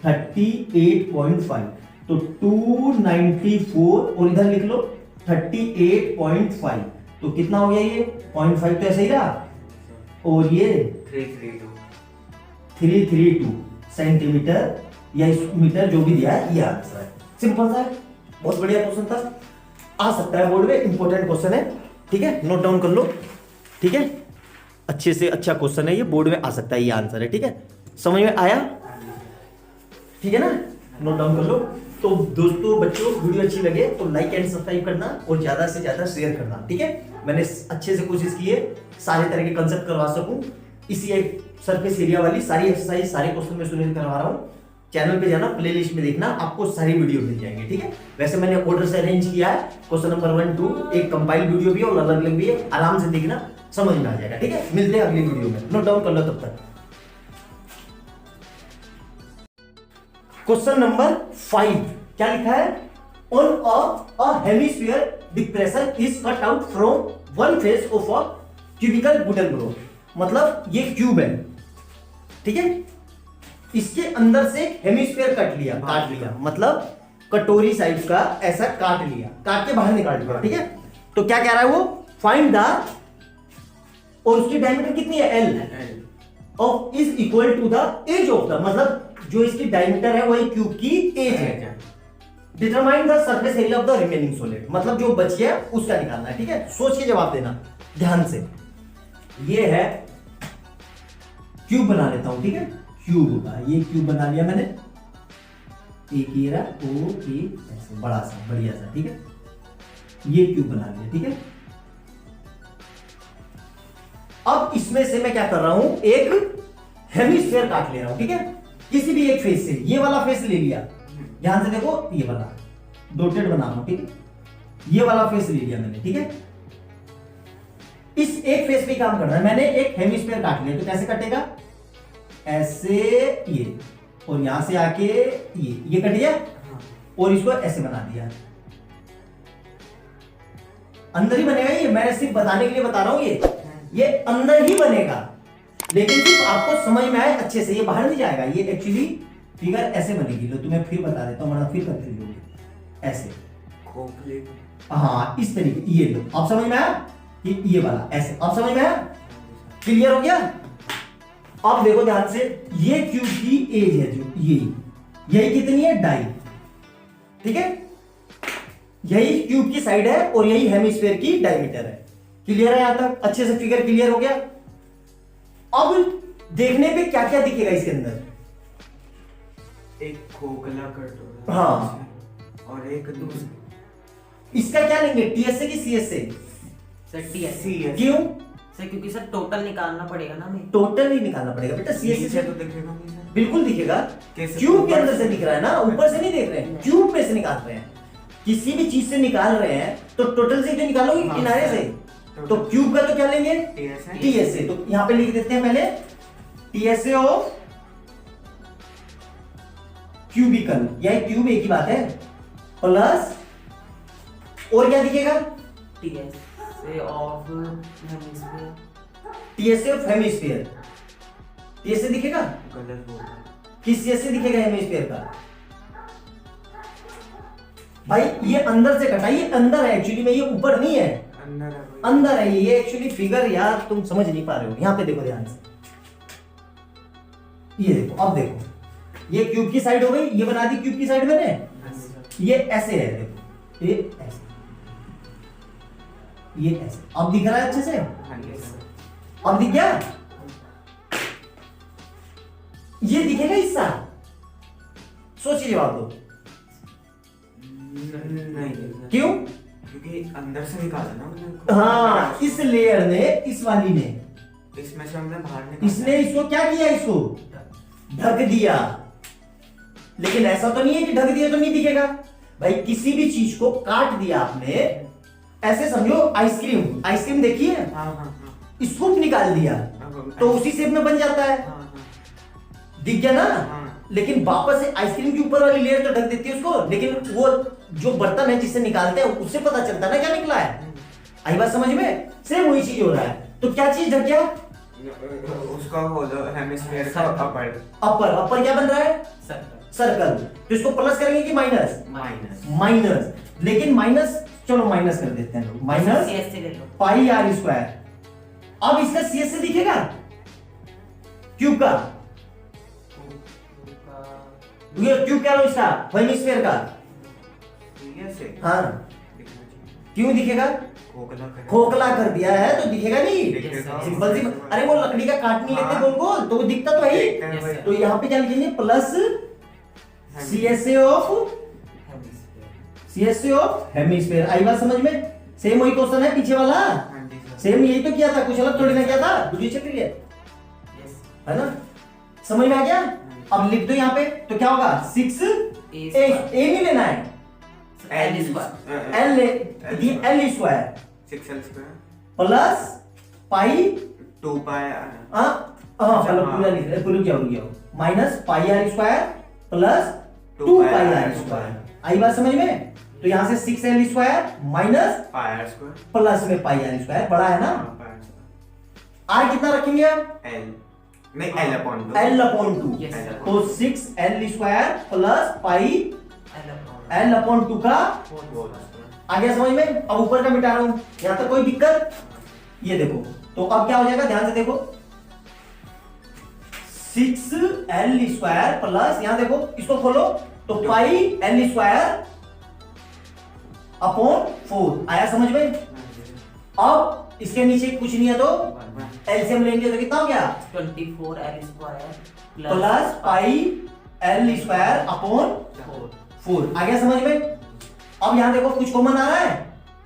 [SPEAKER 1] 38.5, तो 294 और इधर लिख लो 38.5, तो कितना हो गया ये 0.5 तो ऐसे ही रहा, और ये 332 सेंटीमीटर या मीटर जो भी दिया है, ये आंसर है। सिंपल सा है, बहुत बढ़िया क्वेश्चन था, आ सकता है बोर्ड में, इंपॉर्टेंट क्वेश्चन है, ठीक है, नोट डाउन कर लो, ठीक है, अच्छे से अच्छा क्वेश्चन है ये, बोर्ड में आ सकता है, ये आंसर है, ठीक है, समझ में आया, ठीक है ना, नोट डाउन कर लो। तो दोस्तों बच्चों, वीडियो अच्छी लगे तो लाइक एंड सब्सक्राइब करना, और ज्यादा से ज्यादा शेयर करना, ठीक है। मैंने अच्छे से कोशिश की है सारे तरह के कंसेप्ट करवा सकूं, इसी एक सरफेस एरिया वाली सारी एक्सरसाइज, सारे क्वेश्चन में सुनिश्चित करवा रहा हूँ। चैनल पे जाना, प्लेलिस्ट में देखना, आपको सारी वीडियो मिल जाएंगे, ठीक है। वैसे मैंने ऑर्डर से अरेंज किया है, क्वेश्चन नंबर 1 2 एक कंपाइल वीडियो भी है और अलग अलग भी है, आराम से देखना, समझ में आ जाएगा, ठीक है। मिलते हैं अगली वीडियो में, नोट डाउन कर लो तब तक। क्वेश्चन नंबर 5 क्या लिखा है, on a hemisphere the pressure is cut out from one face of a cubical wooden block, मतलब ये क्यूब है, ठीक है। इसके अंदर से हेमिस्फीयर काट लिया मतलब कटोरी साइज का ऐसा काट लिया, काट के बाहर निकाल लिया, ठीक है। तो क्या कह रहा है वो, फाइंड द, और उसकी डायमीटर कितनी है, L, of is equal to the edge of the, मतलब जो इसकी डायमीटर है वही क्यूब की एज है। Determine the surface area of the remaining solid, मतलब जो बच गया उसका निकालना है, ठीक है। सोच के जवाब देना ध्यान से। ये है क्यूब, बना लेता हूं, ठीक है। क्यूब का ये क्यूब बना लिया मैंने, एक ये रहा, ओ ए ऐसे बड़ा सा बढ़िया सा, ठीक है। ये क्यूब बना लिया, ठीक है। अब इसमें से मैं क्या कर रहा हूं, एक हेमिस्फीयर काट ले रहा हूं, ठीक है। किसी भी एक फेस से, ये वाला फेस ले लिया, ध्यान से देखो, ये वाला डॉटेड बना रहा हूं, ठीक है। ये वाला फेस ले लिया मैंने, ठीक है। इस एक फेस पे काम करना है, मैंने एक हेमिस्फीयर काट लिया, तो कैसे कटेगा, ऐसे ये, और यहां से आके ये कट गया, और इसको ऐसे बना दिया। अंदर ही बनेगा ये, मैं सिर्फ बताने के लिए बता रहा हूं, ये अंदर ही बनेगा, लेकिन सिर्फ आपको समझ में आए अच्छे से, ये बाहर नहीं जाएगा। ये एक्चुअली फिगर ऐसे बनेगी, लो तुम्हें फिर बता देता हूं, वरना फिर करते लोगे ऐसे,
[SPEAKER 2] खोखले,
[SPEAKER 1] हाँ इस तरीके, ये लो, अब समझ में आया कि ये वाला ऐसे, अब समझ में आया, क्लियर हो गया। अब देखो ध्यान से, ये क्यूब की एज है जो यही कितनी है, डाई, ठीक है। यही क्यूब की साइड है और यही हेमिस्फीयर की डायमीटर है। क्लियर है यहां तक, अच्छे से फिगर क्लियर हो गया। अब देखने पे क्या क्या दिखेगा इसके अंदर,
[SPEAKER 2] एक खोखला कटोरा,
[SPEAKER 1] हाँ,
[SPEAKER 2] और एक दूसरा,
[SPEAKER 1] इसका क्या लेंगे, टीएसए की सीएसए,
[SPEAKER 3] सर टीएस,
[SPEAKER 1] क्यों,
[SPEAKER 3] सर क्योंकि सर टोटल निकालना पड़ेगा ना हमें।
[SPEAKER 1] टोटल ही निकालना पड़ेगा बेटा, सीएसए
[SPEAKER 2] नीचे
[SPEAKER 1] से
[SPEAKER 2] तो दिखेगा नहीं सर।
[SPEAKER 1] बिल्कुल दिखेगा,
[SPEAKER 2] कैसे?
[SPEAKER 1] क्यूब के अंदर से दिख रहा है ना, ऊपर से नहीं देख रहे हैं, क्यूब में से निकाल रहे हैं। किसी भी चीज से निकाल रहे हैं तो टोटल से जो निकालोगे
[SPEAKER 2] हाँ,
[SPEAKER 1] किनारे से, तो क्यूब का तो क्या लेंगे, टीएसए। तो यहां पे लिख देते हैं पहले, टीएसए ऑफ क्यूबिकल, यह क्यूब एक ही बात है, प्लस और क्या दिखेगा,
[SPEAKER 3] टीएस से of hemisphere,
[SPEAKER 1] TSA of hemisphere, TSA दिखेगा,
[SPEAKER 2] गलत बोल रहा है।
[SPEAKER 1] किस चीज से दिखेगा हेमिस्फीयर का, भाई ये अंदर से कटा, ये अंदर है एक्चुअली में, ये ऊपर नहीं है,
[SPEAKER 2] अंदर है भाई।
[SPEAKER 1] अंदर है ये एक्चुअली फिगर, यार तुम समझ नहीं पा रहे हो। यहां पे देखो ध्यान से, ये देखो, अब देखो, ये क्यूब की साइड हो गई, ये बना दी क्यूब की साइड मैंने, ये ऐसे है, देखो ये ऐसे, ये ऐसे, अब दिख रहा है अच्छे से,
[SPEAKER 2] हाँ ये सर।
[SPEAKER 1] अब दिख गया, ये दिखेगा हिस्सा, सोचिए जवाब दो,
[SPEAKER 2] नहीं सर।
[SPEAKER 1] क्यों,
[SPEAKER 2] क्योंकि अंदर से निकाला ना हमने।
[SPEAKER 1] हाँ इस लेयर ने, इस वाली ने,
[SPEAKER 2] इसमें से हमने बाहर निकाला।
[SPEAKER 1] इसने इसको क्या किया, इसको ढक दिया। लेकिन ऐसा तो नहीं है कि ढक दिया तो नहीं दिखेगा भाई, किसी भी चीज को काट दिया आपने, ऐसे समझो आइसक्रीम, आइसक्रीम देखिए,
[SPEAKER 2] हाँ हाँ हाँ।
[SPEAKER 1] स्कूप निकाल दिया तो उसी शेप में बन जाता है,
[SPEAKER 2] हाँ हाँ
[SPEAKER 1] दिख गया ना।
[SPEAKER 2] हाँ।
[SPEAKER 1] लेकिन वापस से आइसक्रीम के ऊपर वाली लेयर तो ढक देती है उसको, लेकिन वो जो बर्तन है जिससे निकालते हैं उससे पता चलता है ना क्या निकला है। आई बात समझ में, सेम वही चीज हो रहा है। तो क्या चीज ढक गया,
[SPEAKER 2] उसका होलो हेमिस्फीयर का अपर।
[SPEAKER 1] अपर क्या बन रहा है,
[SPEAKER 3] सर्कल,
[SPEAKER 1] सर्कल। तो इसको प्लस करेंगे कि माइनस,
[SPEAKER 2] माइनस।
[SPEAKER 1] माइनस, लेकिन माइनस, चलो माइनस कर देते हैं लोग, माइनस
[SPEAKER 3] सीएस से ले लो,
[SPEAKER 1] पाई आर स्क्वायर। अब इसका सीएस से दिखेगा क्यूब का, ये क्यूब क्या लो इसका, हेमिस्फीयर का,
[SPEAKER 2] ये से
[SPEAKER 1] हाँ
[SPEAKER 2] दिखना चाहिए।
[SPEAKER 1] क्यों दिखेगा,
[SPEAKER 2] खोखला कर।
[SPEAKER 1] खोखला कर दिया है तो दिखेगा नहीं,
[SPEAKER 2] दिखेगा।
[SPEAKER 1] सिंपल सी, अरे वो लकड़ी का काट नहीं लेते गोल गोल तो वो दिखता तो है ही।
[SPEAKER 2] देखते हैं भाई।
[SPEAKER 1] तो यहाँ पे क्या लिखेंगे, plus CSA of,
[SPEAKER 3] hemisphere,
[SPEAKER 1] CSA of hemisphere. आई बात समझ में, सेम वही क्वेश्चन है पीछे वाला,
[SPEAKER 2] हाँ जी सर।
[SPEAKER 1] सेम यही तो किया था, कुछ अलग थोड़ी ना किया था, दूसरी चक्र है
[SPEAKER 3] यस,
[SPEAKER 1] ना, समझ में आ गया। अब लिख दो यहाँ पे, तो क्या होगा, 6 ए नहीं लेना है,
[SPEAKER 3] एल स्क्वायर,
[SPEAKER 1] एल ले, ये L square
[SPEAKER 2] 6l square
[SPEAKER 1] plus pi,
[SPEAKER 2] 2 pi
[SPEAKER 1] चलो पूरा लिख रहे, पूरा क्या हो गया, minus pi R square plus 2 pi R square. आई बात समझ में। तो यहाँ से 6l square minus
[SPEAKER 2] pi R square.
[SPEAKER 1] Plus में पाई आर स्क्वायर, बड़ा है ना।
[SPEAKER 2] हाँ, पाई आर स्क्वायर।
[SPEAKER 1] आर कितना रखेंगे आप,
[SPEAKER 2] एल नहीं L upon 2
[SPEAKER 1] L upon 2।
[SPEAKER 3] Yes, sir.
[SPEAKER 1] तो 6L स्क्वायर प्लस पाई L upon 2 का आ गया समझ में। अब ऊपर का मिटा रहा हूं, यहां तक कोई दिक्कत? ये देखो, तो अब क्या हो जाएगा, ध्यान से देखो, 6L स्क्वायर प्लस, यहां देखो, इसको खोलो तो पाई L स्क्वायर अपॉन 4 आया समझ में। अब इसके नीचे कुछ नहीं है तो एलसीएम लेंगे तो कितना हो गया,
[SPEAKER 3] 24L स्क्वायर
[SPEAKER 1] प्लस पाई L स्क्वायर अपॉन 4 आ गया समझ में। अब यहां देखो कुछ कॉमन आ रहा है,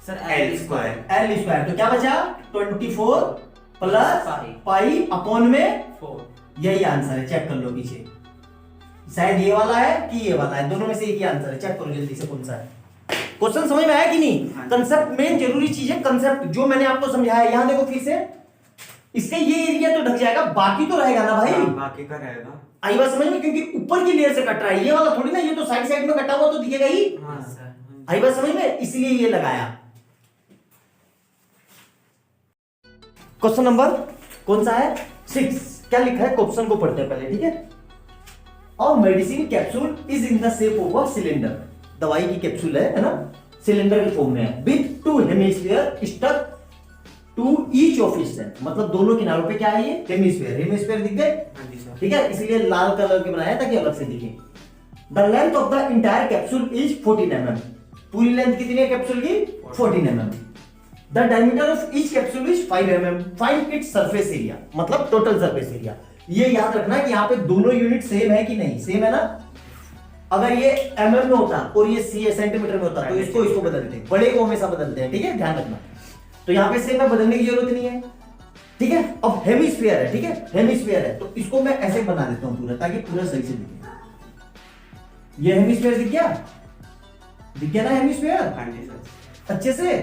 [SPEAKER 3] sir
[SPEAKER 2] L square
[SPEAKER 1] L square, तो क्या बचा 24 प्लस पाई अपॉन में
[SPEAKER 3] 4।
[SPEAKER 1] यही आंसर है, चेक कर लो पीछे, शायद ये वाला है कि ये वाला है, दोनों में से एक ही आंसर है, चेक करो जल्दी से कौन सा है। क्वेश्चन समझ में आया कि नहीं? कंसेप्ट मेन जरूरी चीज है, कंसेप्ट जो मैंने आपको समझाया। यहां देखो फिर से, इसके ये एरिया तो ढक जाएगा, बाकी तो रहेगा ना भाई,
[SPEAKER 2] बाकी का रहेगा।
[SPEAKER 1] आई बात समझ में, क्योंकि ऊपर की लेयर से कट रहा है, ये वाला थोड़ी ना, ये तो साइड साइड में कटा हुआ तो दिखेगा ही।
[SPEAKER 2] हाँ
[SPEAKER 1] आई बात समझ में, इसलिए ये लगाया। क्वेश्चन नंबर कौन सा है, 6। क्या लिखा है, क्वेश्चन को पढ़ते हैं पहले, ठीक है। और medicine capsule is in the shape of a cylinder, दवाई की कैप्सूल है ना, सिलेंडर के फॉर्म में है, with 2 hemisphere stuck to each of its end, मतलब दोनों किनारों पे क्या है, ये हेमिस्फीयर, हेमिस्फीयर दिख गए,
[SPEAKER 2] हाँ जी सर।
[SPEAKER 1] ठीक है, इसलिए लाल कलर के बनाया ताकि अलग से दिखे। The length of the entire capsule is 14 mm, पूरी लेंथ कितनी है कैप्सूल की, 14 mm। The diameter of each capsule is 5 mm, find its surface area, मतलब टोटल सरफेस एरिया। ये याद रखना कि यहाँ पे दोनों यूनिट सेम है कि नहीं, सेम है ना। अगर ये mm में होता और ये सेंटीमीटर में होता तो इसको बदलते हैं, बड़े को हमेशा बदलते हैं, ठीक है, ध्यान रखना। तो यहाँ पे सेम है, बदलने की जरूरत नहीं है, ठीक है। अब हेमिस्फीयर है, ठीक है, हेमिस्फीयर है, तो इसको मैं ऐसे बना देता हूं पूरा, ताकि पूरा सही से दिखे। ये हेमिस्फीयर दिख गया, दिख गया ना हेमिस्फीयर,
[SPEAKER 2] हाँ जी सर।
[SPEAKER 1] अच्छे से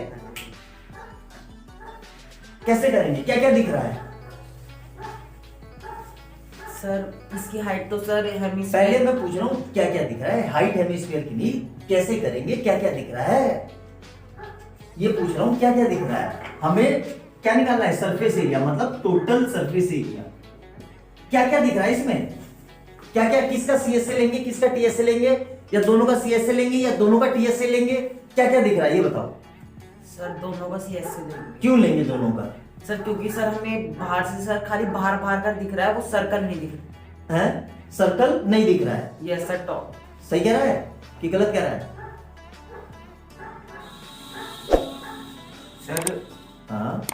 [SPEAKER 1] कैसे करेंगे, क्या क्या दिख रहा है।
[SPEAKER 3] सर इसकी हाइट तो सर
[SPEAKER 1] पहले मैं पूछ रहा हूँ क्या क्या दिख रहा है, हाइट हेमिस्फीयर की नहीं, कैसे करेंगे, क्या क्या दिख रहा है, ये पूछ रहा हूँ क्या क्या दिख रहा है। हमें क्या निकालना है, सरफेस एरिया, मतलब टोटल सरफेस एरिया। क्या क्या दिख रहा है इसमें, क्या क्या, किसका सीएसए लेंगे, किसका टीएसए लेंगे, या दोनों का सीएसए लेंगे, या दोनों का टीएसए लेंगे, क्या क्या दिख रहा है ये बताओ।
[SPEAKER 3] सर दोनों का सीएसए लेंगे।
[SPEAKER 1] क्यों लेंगे दोनों का,
[SPEAKER 3] सर क्योंकि सर हमें बाहर से सर खाली बाहर बाहर का दिख रहा है, वो सर्कल नहीं दिख रहा
[SPEAKER 1] है, सर्कल नहीं दिख रहा है।
[SPEAKER 3] यस सर, टॉप
[SPEAKER 1] सही कह रहा है कि गलत कह रहा है?
[SPEAKER 2] सर
[SPEAKER 1] हाँ,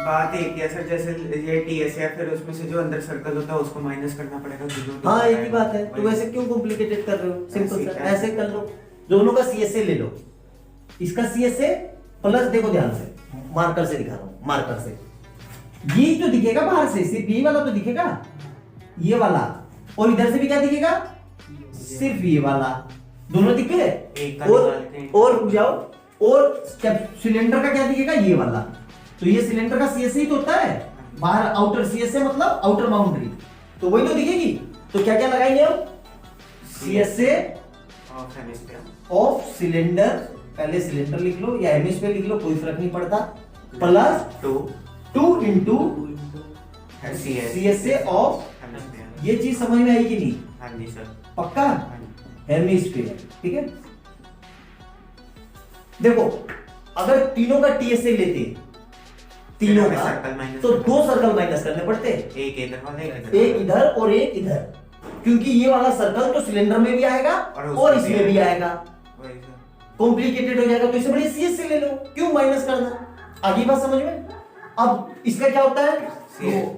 [SPEAKER 2] बात एक है सर, जैसे ये टीएस है, फिर उसमें से जो अंदर सर्कल होता है उसको माइनस करना पड़ेगा।
[SPEAKER 1] हाँ एक ही बात है, तो वैसे क्यों कॉम्प्लिकेटेड कर रहे हो, सिंपल सर, ऐसे कर लो, दोनों का सीएसए ले लो, इसका सीएसए प्लस, देखो ध्यान से, मार्कर से दिखा रहा हूं, मार्कर से, ये जो दिखेगा बाहर से, सिर्फ ये वाला तो दिखेगा, ये वाला, और इधर से भी क्या दिखेगा, सिर्फ ये वाला, दोनों दिख गए।
[SPEAKER 2] एक का
[SPEAKER 1] और
[SPEAKER 2] निकालते हैं।
[SPEAKER 1] रुक जाओ, और सिलेंडर का क्या दिखेगा, ये वाला, तो ये सिलेंडर का सीएसए ही तो होता है, बाहर आउटर सीएसए मतलब आउटर बाउंड्री, तो वही तो दिखेगी। तो क्या क्या लगाएंगे हम, सीएसए ऑफ सिलेंडर, पहले सिलेंडर लिख लो या हेमिस्फीयर लिख लो, कोई फर्क नहीं पड़ता, प्लस 2 इंटू सीएसए ऑफ, ये चीज समझ में आई कि नहीं?
[SPEAKER 2] हाँ जी सर।
[SPEAKER 1] पक्का, हेमिस्फीयर, ठीक है। देखो अगर तीनों का टीएसए लेते, तीनों का, तो 2 सर्कल माइनस करने पड़ते,
[SPEAKER 2] एक इधर वाला,
[SPEAKER 1] एक इधर और एक इधर, क्योंकि ये वाला सर्कल तो सिलेंडर में भी आएगा और इसमें भी आएगा, कॉम्प्लिकेटेड हो जाएगा, तो इसे बड़े सीएसए ले लो, क्यों माइनस करना, आगे बात समझ में। अब इसका क्या होता है,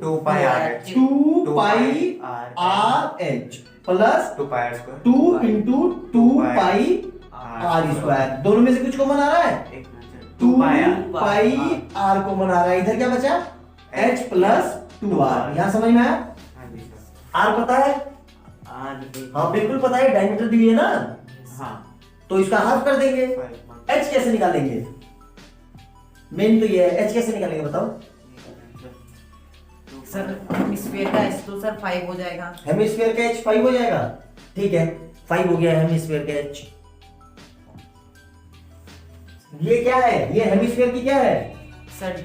[SPEAKER 2] 2 पाई RH
[SPEAKER 1] 2 पाई RH प्लस 2 इंटू 2 पाई R स्क्वायर, दोनों में से कुछ कॉमन आ रहा है, 2 पाई R कॉमन आ रहा है, इधर क्या बचा, H प्लस 2R, यहां समझ में आया। R पता है, हाँ बिल्कुल पता है, डायमीटर दी है ना,
[SPEAKER 2] हाँ,
[SPEAKER 1] तो इसका हाफ कर देंगे। H कैसे निकालेंगे, मेन तो ये है, H कैसे निकालेंगे बताओ।
[SPEAKER 3] सर हेमिस्फीयर का H तो सर 5 हो जाएगा,
[SPEAKER 1] हेमिस्फीयर का H 5 हो जाएगा, ठीक है, 5 हो गया हेमिस्फीयर का H। ये क्या है, ये हेमिस्फीयर की क्या है,
[SPEAKER 3] सर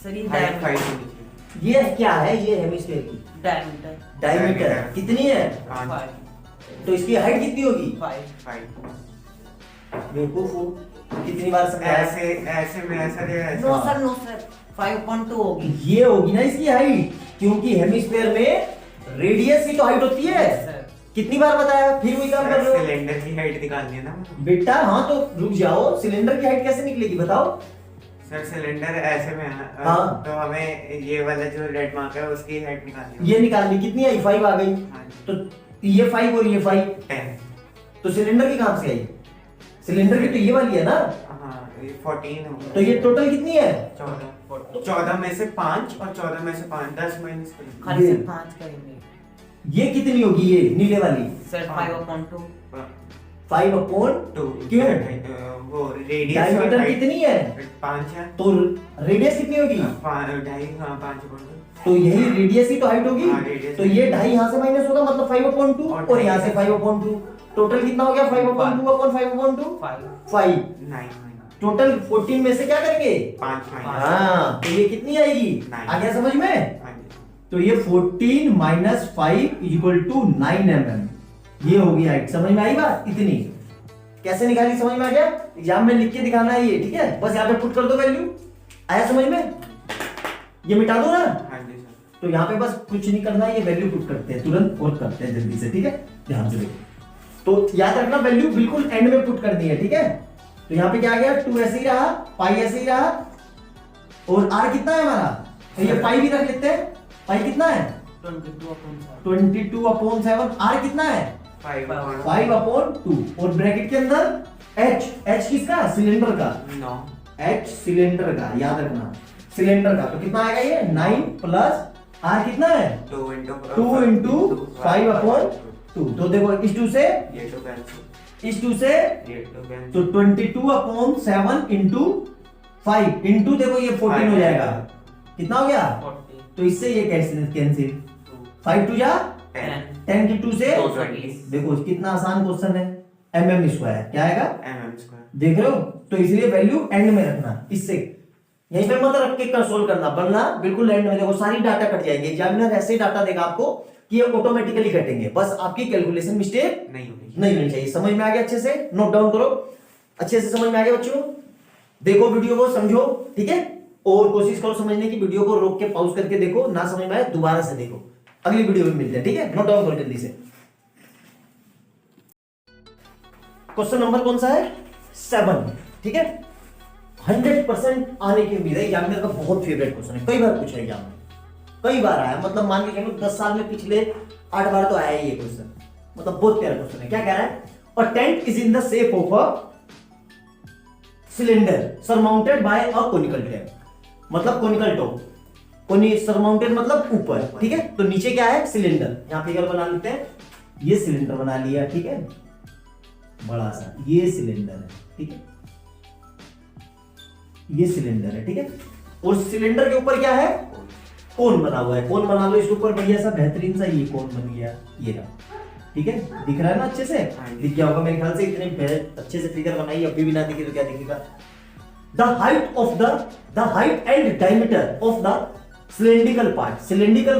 [SPEAKER 3] सर ये
[SPEAKER 2] हाइट 5
[SPEAKER 3] डायमीटर,
[SPEAKER 1] ये क्या है, ये हेमिस्फीयर की
[SPEAKER 3] डायमीटर
[SPEAKER 1] डायमीटर
[SPEAKER 2] Diameter।
[SPEAKER 1] कितनी है,
[SPEAKER 3] 5
[SPEAKER 1] तो इसकी हाइट कितनी होगी,
[SPEAKER 3] 5
[SPEAKER 1] बेवकूफ हो, कितनी बार समझाया,
[SPEAKER 2] ऐसे ऐसे में ऐसा रहेगा, ऐसे
[SPEAKER 3] नो सर नो सर 5.2 होगी
[SPEAKER 1] ये होगी ना इसकी हाइट, क्योंकि हेमिस्फीयर में रेडियस की तो हाइट होती है,
[SPEAKER 3] सर
[SPEAKER 1] कितनी बार बताया, फिर वही काम कर रहे हो
[SPEAKER 2] सिलेंडर की हाइट निकालनी है ना।
[SPEAKER 1] बेटा। हाँ तो रुक जाओ, सिलेंडर की हाइट कैसे निकलेगी बताओ।
[SPEAKER 2] सर सिलेंडर ऐसे में है,
[SPEAKER 1] हाँ।
[SPEAKER 2] तो हमें ये वाला जो रेड मार्क है उसकी हाइट निकालनी
[SPEAKER 1] ये निकालनी कितनी आई, 5 आ गई,
[SPEAKER 2] हाँ जी।
[SPEAKER 1] तो ये 5 और ये 5,
[SPEAKER 2] 10।
[SPEAKER 1] तो सिलेंडर की कहां से आई, सिलेंडर की तो ये वाली है ना,
[SPEAKER 2] हाँ ये 14 होगा।
[SPEAKER 1] तो ये टोटल कितनी है,
[SPEAKER 2] 14 में से 5 और 14 में से 5 10 माइनस करेंगे।
[SPEAKER 3] खाली
[SPEAKER 1] ये-
[SPEAKER 3] सर 5 करेंगे
[SPEAKER 1] ये कितनी होगी, ये नीले वाली
[SPEAKER 3] सर 5.2
[SPEAKER 2] 2
[SPEAKER 1] 5/2, क्यों,
[SPEAKER 2] वो रेडियस
[SPEAKER 1] डायमीटर कितनी है,
[SPEAKER 2] 5 है,
[SPEAKER 1] तो रेडियस कितनी होगी,
[SPEAKER 2] 2.5 हाँ 5
[SPEAKER 1] तो यही रेडियस ही तो हाइट होगी,
[SPEAKER 2] हाँ, radius
[SPEAKER 1] तो ये 2.5 यहाँ से माइनस होगा, मतलब 5/2
[SPEAKER 2] और
[SPEAKER 1] और यहाँ से 5/2, टोटल कितना हो गया 5/2 अपन 5/2
[SPEAKER 3] 5
[SPEAKER 1] 5,
[SPEAKER 2] 9
[SPEAKER 1] टोटल 14 में से क्या करेंगे,
[SPEAKER 2] 5 माइनस।
[SPEAKER 1] हाँ, तो ये कितनी आएगी,
[SPEAKER 2] Nine।
[SPEAKER 1] आ गया समझ में,
[SPEAKER 2] हाँ जी।
[SPEAKER 1] तो ये 14 माइनस 5 इक्वल टू 9 mm, ये होगी हाइट, समझ में आई बात, इतनी कैसे निकाली समझ में आ गया, एग्जाम में लिख के दिखाना है ये, ठीक है, बस यहाँ पे पुट कर दो वैल्यू, आया समझ में, ये मिटा दो ना,
[SPEAKER 2] हाँ जी सर।
[SPEAKER 1] तो यहाँ पे बस कुछ नहीं करना है, ये वैल्यू पुट करते हैं तुरंत और करते हैं जल्दी से, ठीक है, ध्यान से देखो, तो याद रखना वैल्यू बिल्कुल एंड में पुट करनी है, ठीक है, तो यहाँ पे क्या आ गया, 2 ऐसे ही रहा, पाई ऐसे ही रहा, और r कितना है हमारा, तो ये पाई भी रख लेते हैं, पाई कितना है 22/7, r कितना है 5/2, और ब्रैकेट के अंदर h किसका, सिलेंडर का,
[SPEAKER 2] 9
[SPEAKER 1] h सिलेंडर का, याद रखना सिलेंडर का, तो कितना आएगा ये 9 प्लस r कितना है
[SPEAKER 2] 2
[SPEAKER 1] into 5/2, तो देखो इस 2 से
[SPEAKER 2] ये तो कैंसिल,
[SPEAKER 1] इस 2 से,
[SPEAKER 2] ये तो कैंसिल,
[SPEAKER 1] तो 22/7 into 5 into देखो ये 14 हो जाएगा, कितना हो गया,
[SPEAKER 3] 40
[SPEAKER 1] तो इससे ये कैंसिल, 5 2 जा 10 की 2 से
[SPEAKER 3] 220
[SPEAKER 1] देखो कितना आसान क्वेश्चन है, mm स्क्वायर क्या आएगा,
[SPEAKER 2] mm स्क्वायर।
[SPEAKER 1] देख रहे हो, तो इसलिए वैल्यू एंड में रखना, इससे यहीं पे मत रख के सोल्व करना, वरना बिल्कुल एंड में देखो सारी डाटा कट जाएगी, एग्जामिनर ऐसे ही डाटा देगा आपको कि ये ऑटोमेटिकली कटेंगे, बस आपकी कैलकुलेशन मिस्टेक नहीं होनी चाहिए, समझ में आ गया, अच्छे से नोट डाउन करो, अच्छे से समझ में आ गया बच्चों, देखो वीडियो को समझो, ठीक है, और कोशिश करो समझने की, वीडियो को रोक के पॉज करके देखो, ना समझ में आए दोबारा से देखो, अगली वीडियो में मिलते हैं, ठीक है, नोट डाउन करो जल्दी से। क्वेश्चन नंबर कौन सा है, 7, ठीक है, 100% आने की उम्मीद है, एग्जामिनर का बहुत फेवरेट क्वेश्चन है, कई बार पूछा है एग्जाम में, कई बार आया, मतलब मान के चलो 10 साल में पिछले 8 बार तो आया ही ये क्वेश्चन, मतलब बहुत प्यारा क्वेश्चन है, क्या कह रहा है, a tent is in the shape of a cylinder surmounted by a conical tap, मतलब कोनिकल टॉप, सरमाउंटेड मतलब ऊपर, ठीक है, तो नीचे क्या है सिलेंडर, यहां फिगर बना लेते हैं, ये सिलेंडर बना लिया, ठीक है, बड़ा सा ये सिलेंडर है, ठीक है, ये सिलेंडर है, ठीक है, और सिलेंडर के ऊपर क्या है, कोन बना हुआ है, कोन बना लो इसके ऊपर, बढ़िया सा बेहतरीन सा ये कोन बन गया, ये रहा, ठीक है, दिख रहा है ना अच्छे से, दिख गया होगा मेरे ख्याल से, इतने अच्छे से फिगर बनाई, अभी भी ना दिखे तो क्या दिखेगा, the height and diameter of the cylindrical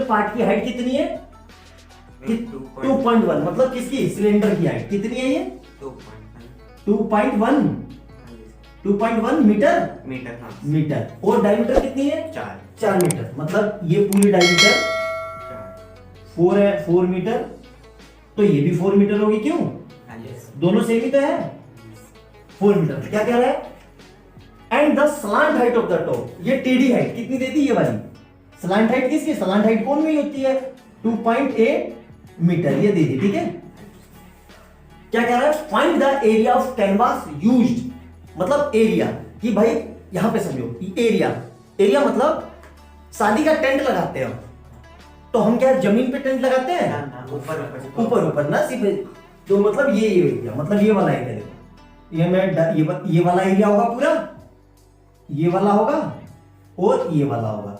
[SPEAKER 1] part की हाइट कितनी है, 2.1, मतलब किसकी, सिलेंडर की हाइट कितनी है ये 2.1 मीटर, और डायमीटर कितनी है 4 मीटर, मतलब ये पूरी डायमीटर 4 है, 4 मीटर, तो ये भी 4 मीटर होगी, क्यों, दोनों सेम ही तो है, 4 मीटर, क्या कह रहा है, and the slant height of the top, ये टेढ़ी हाइट कितनी देती है ये वाली, स्लांट हाइट किसकी, स्लांट हाइट कौन में ही होती है 2.8 मीटर, ये दे दी, ठीक है, क्या कह रहा है, find the area of canvas used, मतलब एरिया, कि भाई यहां पे समझो, एरिया मतलब शादी का टेंट लगाते हैं, तो हम क्या जमीन पे टेंट लगाते हैं, ऊपर ना, सिर्फ तो मतलब ये एरिया, मतलब ये वाला एरिया, देखो ये मैं ये वाला एरिया होगा पूरा, ये वाला होगा और ये वाला होगा,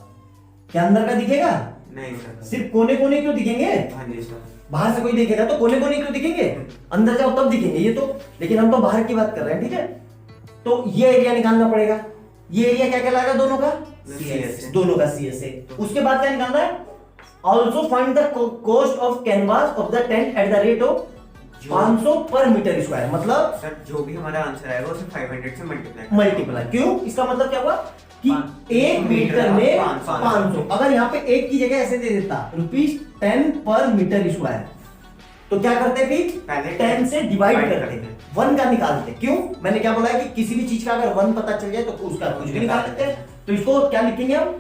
[SPEAKER 1] क्या अंदर का दिखेगा,
[SPEAKER 2] नहीं सर,
[SPEAKER 1] सिर्फ कोने कोने क्यों दिखेंगे,
[SPEAKER 2] हाँ जी सर,
[SPEAKER 1] बाहर से कोई देखेगा तो कोने कोने क्यों दिखेंगे, अंदर जाओ तब दिखेंगे ये तो, लेकिन हम तो बाहर की बात कर रहे हैं, ठीक है, तो ये एरिया निकालना पड़ेगा, ये एरिया क्या कहलाएगा दोनों का,
[SPEAKER 2] CS
[SPEAKER 1] दोनों का CS है। उसके बाद क्या निकालना है? Also find the cost of canvas of the tent at the rate of 500 पर मीटर स्क्वायर। मतलब
[SPEAKER 2] सर जो भी हमारा आंसर आएगा उसे 500 से मल्टीप्लाई
[SPEAKER 1] मल्टीप्लाई। क्यों? इसका मतलब क्या हुआ कि एक मीटर में 500। अगर यहाँ पे एक की जगह ऐसे दे देता ₹10 पर मीटर स्क्वायर, तो क्या करते भी?
[SPEAKER 2] पहले
[SPEAKER 1] 10 से डिवाइड
[SPEAKER 2] divide
[SPEAKER 1] करते
[SPEAKER 2] करते।
[SPEAKER 1] 1 का निकालते। क्यों? मैंने क्या बोला है कि किसी भी चीज का अगर 1 पता चल जाए तो उसका कुछ भी निकाल सकते हैं। तो इसको क्या लिखेंगे हम?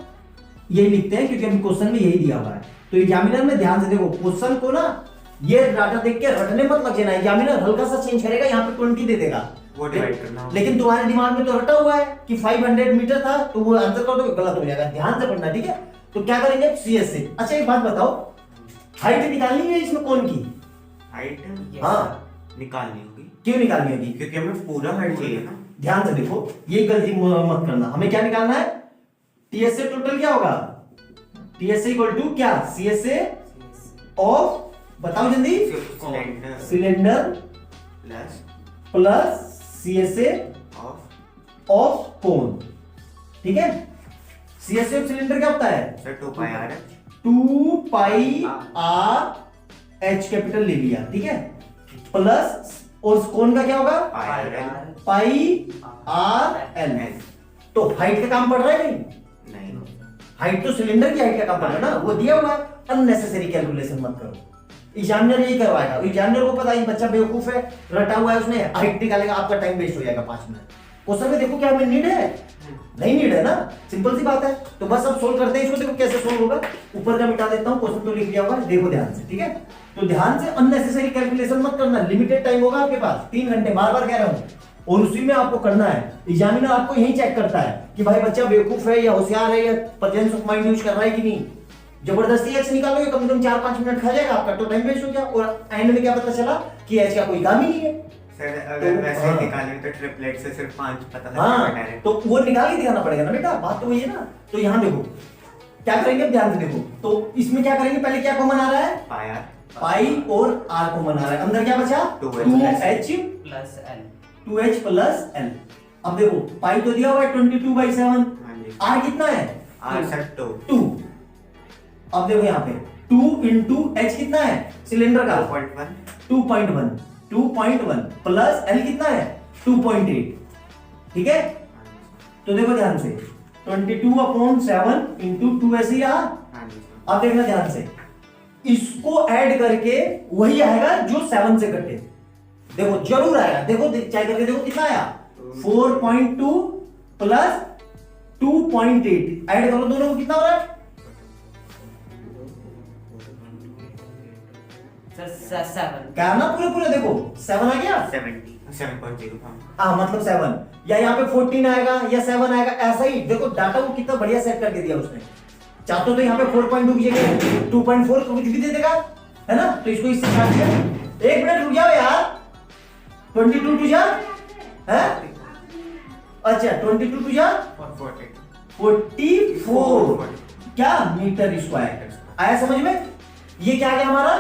[SPEAKER 1] यही लिखते हैं क्योंकि हम क्वेश्चन में यही दिया हुआ है। तो एग्जामिनर में ध्यान से देखो, क्वेश्चन को ना ये डाटा देख के रटने मत लग जाना। एग्जामिनर हल्का सा चेंज करेगा, यहाँ पे 20 दे देगा,
[SPEAKER 2] वो डिवाइड करना होगा।
[SPEAKER 1] लेकिन तुम्हारे दिमाग में तो रटा हुआ है कि 500 मीटर था, तो वो आंसर कर दोगे, गलत हो जाएगा। ध्यान से पढ़ना, ठीक है? तो क्या करेंगे? CS से। अच्छा एक बात बताओ, हाइट निकालनी है इसमें कौन की?
[SPEAKER 2] हाइट
[SPEAKER 1] हाँ,
[SPEAKER 2] निकालनी होगी
[SPEAKER 1] क्यों निकालनी होगी?
[SPEAKER 2] क्योंकि हमें पूरा हाइट चाहिए ना।
[SPEAKER 1] ध्यान से देखो, ये गलती मत करना। हमें क्या निकालना है? TS से टोटल क्या होगा? TS इक्वल टू क्या? CS से ऑफ, बताओ जल्दी।
[SPEAKER 2] Cylinder
[SPEAKER 1] cylinder
[SPEAKER 2] plus
[SPEAKER 1] plus CS से
[SPEAKER 2] ऑफ
[SPEAKER 1] ऑफ कोन, ठीक है? CS से ऑफ सिलेंडर क्या होता है?
[SPEAKER 2] Sir 2 pi R
[SPEAKER 1] 2 pi R H capital ले लिया, ठीक है? प्लस और कोन का क्या होगा? पाई आर एल। तो हाइट का काम पड़ रहा है नहीं?
[SPEAKER 2] नहीं
[SPEAKER 1] हाइट तो सिलेंडर की हाइट का काम पड़ रहा है ना, वो दिया हुआ है। अननेसेसरी कैलकुलेशन मत करो, एग्जामिनर यही करवाएगा। एग्जामिनर को पता है बच्चा बेवकूफ है, रटा हुआ है उसने, हाइट निकालेगा, आपका टाइम वेस्ट हो जाएगा 5 मिनट। क्वेश्चन में देखो क्या हमें नीड है? नहीं नीड है ना, सिंपल सी बात है। तो बस अब सोल्व करते हैं इसको। देखो कैसे सोल्व होगा, ऊपर का मिटा देता हूं, क्वेश्चन तो लिख दिया हुआ है, देखो ध्यान से, ठीक है? तो ध्यान से अननेसेसरी कैलकुलेशन मत करना। लिमिटेड टाइम होगा आपके पास, 3 घंटे, बार बार कह रहा हूं, और उसी में आपको करना है। एग्जामिनर आपको यही चेक करता है कि भाई बच्चा बेवकूफ है या होशियार है या प्रेजेंस ऑफ माइंड यूज कर रहा है कि नहीं। जबरदस्ती एच निकालोगे, कम से कम 4-5 मिनट खा जाएगा आपका, तो टाइम वेस्ट हो गया, और एंड में क्या पता चला कि एच का कोई काम ही नहीं है।
[SPEAKER 2] सर अगर
[SPEAKER 1] तो,
[SPEAKER 2] वैसे
[SPEAKER 1] हाँ।
[SPEAKER 2] निकालें तो ट्रिपलेट से सिर्फ 5 पता लगेगा
[SPEAKER 1] हाँ,
[SPEAKER 2] डायरेक्ट।
[SPEAKER 1] तो वो निकाल के दिखाना पड़ेगा ना बेटा, बात तो वही है ना। तो यहाँ देखो क्या करेंगे, ध्यान से देखो। तो इसमें क्या करेंगे, पहले क्या कॉमन आ रहा है?
[SPEAKER 2] पाई आर
[SPEAKER 1] पाई और आर कॉमन आ रहा है, अंदर क्या बचा?
[SPEAKER 2] 2H
[SPEAKER 1] 2H plus L। अब देखो पाई तो दिया हुआ है 22/7,
[SPEAKER 2] हाँ जी
[SPEAKER 1] आर कितना है?
[SPEAKER 2] R sir
[SPEAKER 1] 2। अब देखो यहाँ पे 2 इंटू H कितना है सिलेंडर का?
[SPEAKER 2] 2.1
[SPEAKER 1] 2.1 प्लस L कितना है? 2.8, ठीक है? तो देखो ध्यान से, 22/7 इंटू 2 आर।
[SPEAKER 2] हाँ जी सर।
[SPEAKER 1] अब देखना ध्यान से, इसको ऐड करके वही आएगा जो 7 से कटे। देखो जरूर आएगा, देखो चेक करके देखो कितना आया? 4.2 प्लस 2.8, ऐड करो दोनों को, कितना हो रहा है?
[SPEAKER 3] सर 7
[SPEAKER 1] क्या ना पूरे पूरे देखो 7 आ गया।
[SPEAKER 2] 7.0 था।
[SPEAKER 1] हाँ मतलब 7, या यहाँ पे 14 आएगा या 7 आएगा, ऐसा ही देखो डाटा वो कितना बढ़िया सेट करके दिया उसने। चाहते तो यहाँ पे 4.2 की जगह 2.4 कुछ भी दे देगा, है ना? तो इसको इससे काट दिया। 1 मिनट रुक जाओ यार, 22 टू जा है, अच्छा 22 टू जा 44 क्या मीटर स्क्वायर आया समझ में? ये क्या आ गया हमारा?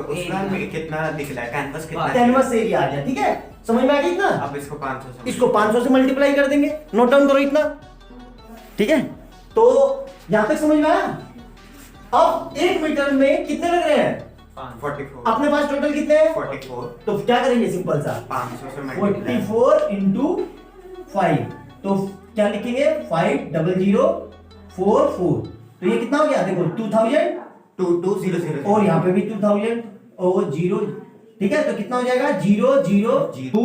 [SPEAKER 2] उसका कितना दिख रहा है, कैनवस कितना?
[SPEAKER 1] कैनवस एरिया आ गया, ठीक है? समझ में आ गया इतना?
[SPEAKER 2] अब इसको 500 से
[SPEAKER 1] इसको 500 से मल्टीप्लाई कर देंगे, नोट डाउन करो इतना, ठीक है? तो यहां तक समझ में आया? अब 1 मीटर में कितने लग रहे हैं?
[SPEAKER 2] 44
[SPEAKER 1] अपने पास टोटल कितने हैं?
[SPEAKER 2] 44
[SPEAKER 1] तो क्या करेंगे सिंपल सा,
[SPEAKER 2] 500 से मल्टीप्लाई
[SPEAKER 1] 44 इंटू 5, तो क्या लिखेंगे? 50044। तो ये कितना हो गया? देखो 2000
[SPEAKER 2] 2200
[SPEAKER 1] और यहाँ पे भी 2000 और 0, ठीक है? तो कितना हो जाएगा? 0 0 2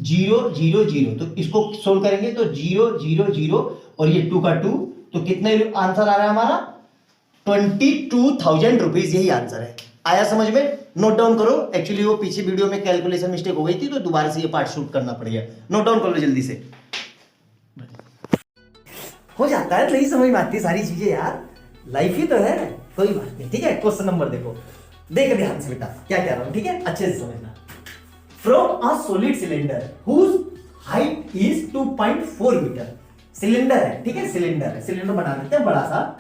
[SPEAKER 1] 0 0 0। तो इसको सोल्व करेंगे तो 0 0 0 और ये 2 का 2, तो कितने आंसर आ रहा है हमारा? 22,000 रुपीज, यही आंसर है। आया समझ में? नोट डाउन करो। एक्चुअली वो पीछे वीडियो में कैलकुलेशन मिस्टेक हो गई थी, तो दोबारा से ये पार्ट शूट करना पड़ गया। नोट डाउन कर लो जल्दी से। हो जाता है, नहीं समझ में आती सारी चीजें यार, लाइफ ही तो है, कोई बात नहीं, ठीक है? क्वेश्चन नंबर देखो, देख ध्यान से बेटा क्या कह रहा हूं, ठीक है? अच्छे से समझना। From a solid cylinder whose height is 2.4 metre, cylinder है, ठीक है? सिलेंडर है, सिलेंडर बना देते हैं बड़ा सा,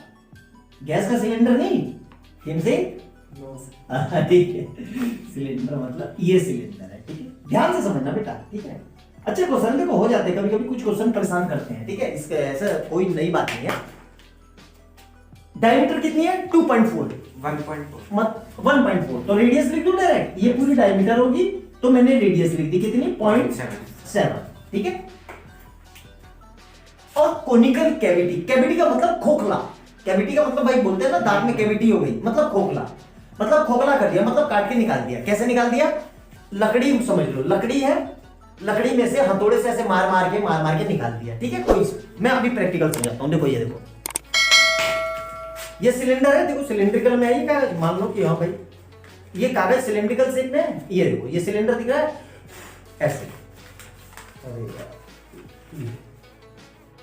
[SPEAKER 1] गैस का सिलेंडर नहीं, हिम से ठीक है? सिलेंडर मतलब ये सिलेंडर है, ठीक है? ध्यान से समझना बेटा, ठीक है? अच्छे क्वेश्चन देखो हो जाते हैं, कभी कभी कुछ क्वेश्चन परेशान करते हैं, ठीक है, इसका ऐसा कोई नई बात नहीं है। डायमीटर कितनी है 2.4
[SPEAKER 2] 1.4
[SPEAKER 1] 1.4, तो रेडियस लिख दो डायरेक्ट, ये पूरी डायमीटर होगी तो मैंने रेडियस लिख दी कितनी 0.7, ठीक है। और कोनिकल कैविटी, कैविटी का मतलब खोखला, कैविटी का मतलब भाई बोलते हैं ना दांत में कैविटी हो गई, मतलब खोखला, मतलब खोखला कर दिया, मतलब काट के निकाल दिया। कैसे निकाल दिया, लकड़ी समझ लो, लकड़ी है, लकड़ी में से हथौड़े से ऐसे मार मार के निकाल दिया, ठीक है। कोई मैं अभी प्रैक्टिकल समझाता हूं, देखो ये देखो, ये सिलेंडर है, देखो सिलिंड्रिकल में है ये कागज, मान लो कि हाँ भाई ये कागज सिलिंड्रिकल शेप में है, ये देखो ये सिलेंडर दिख रहा है ऐसे,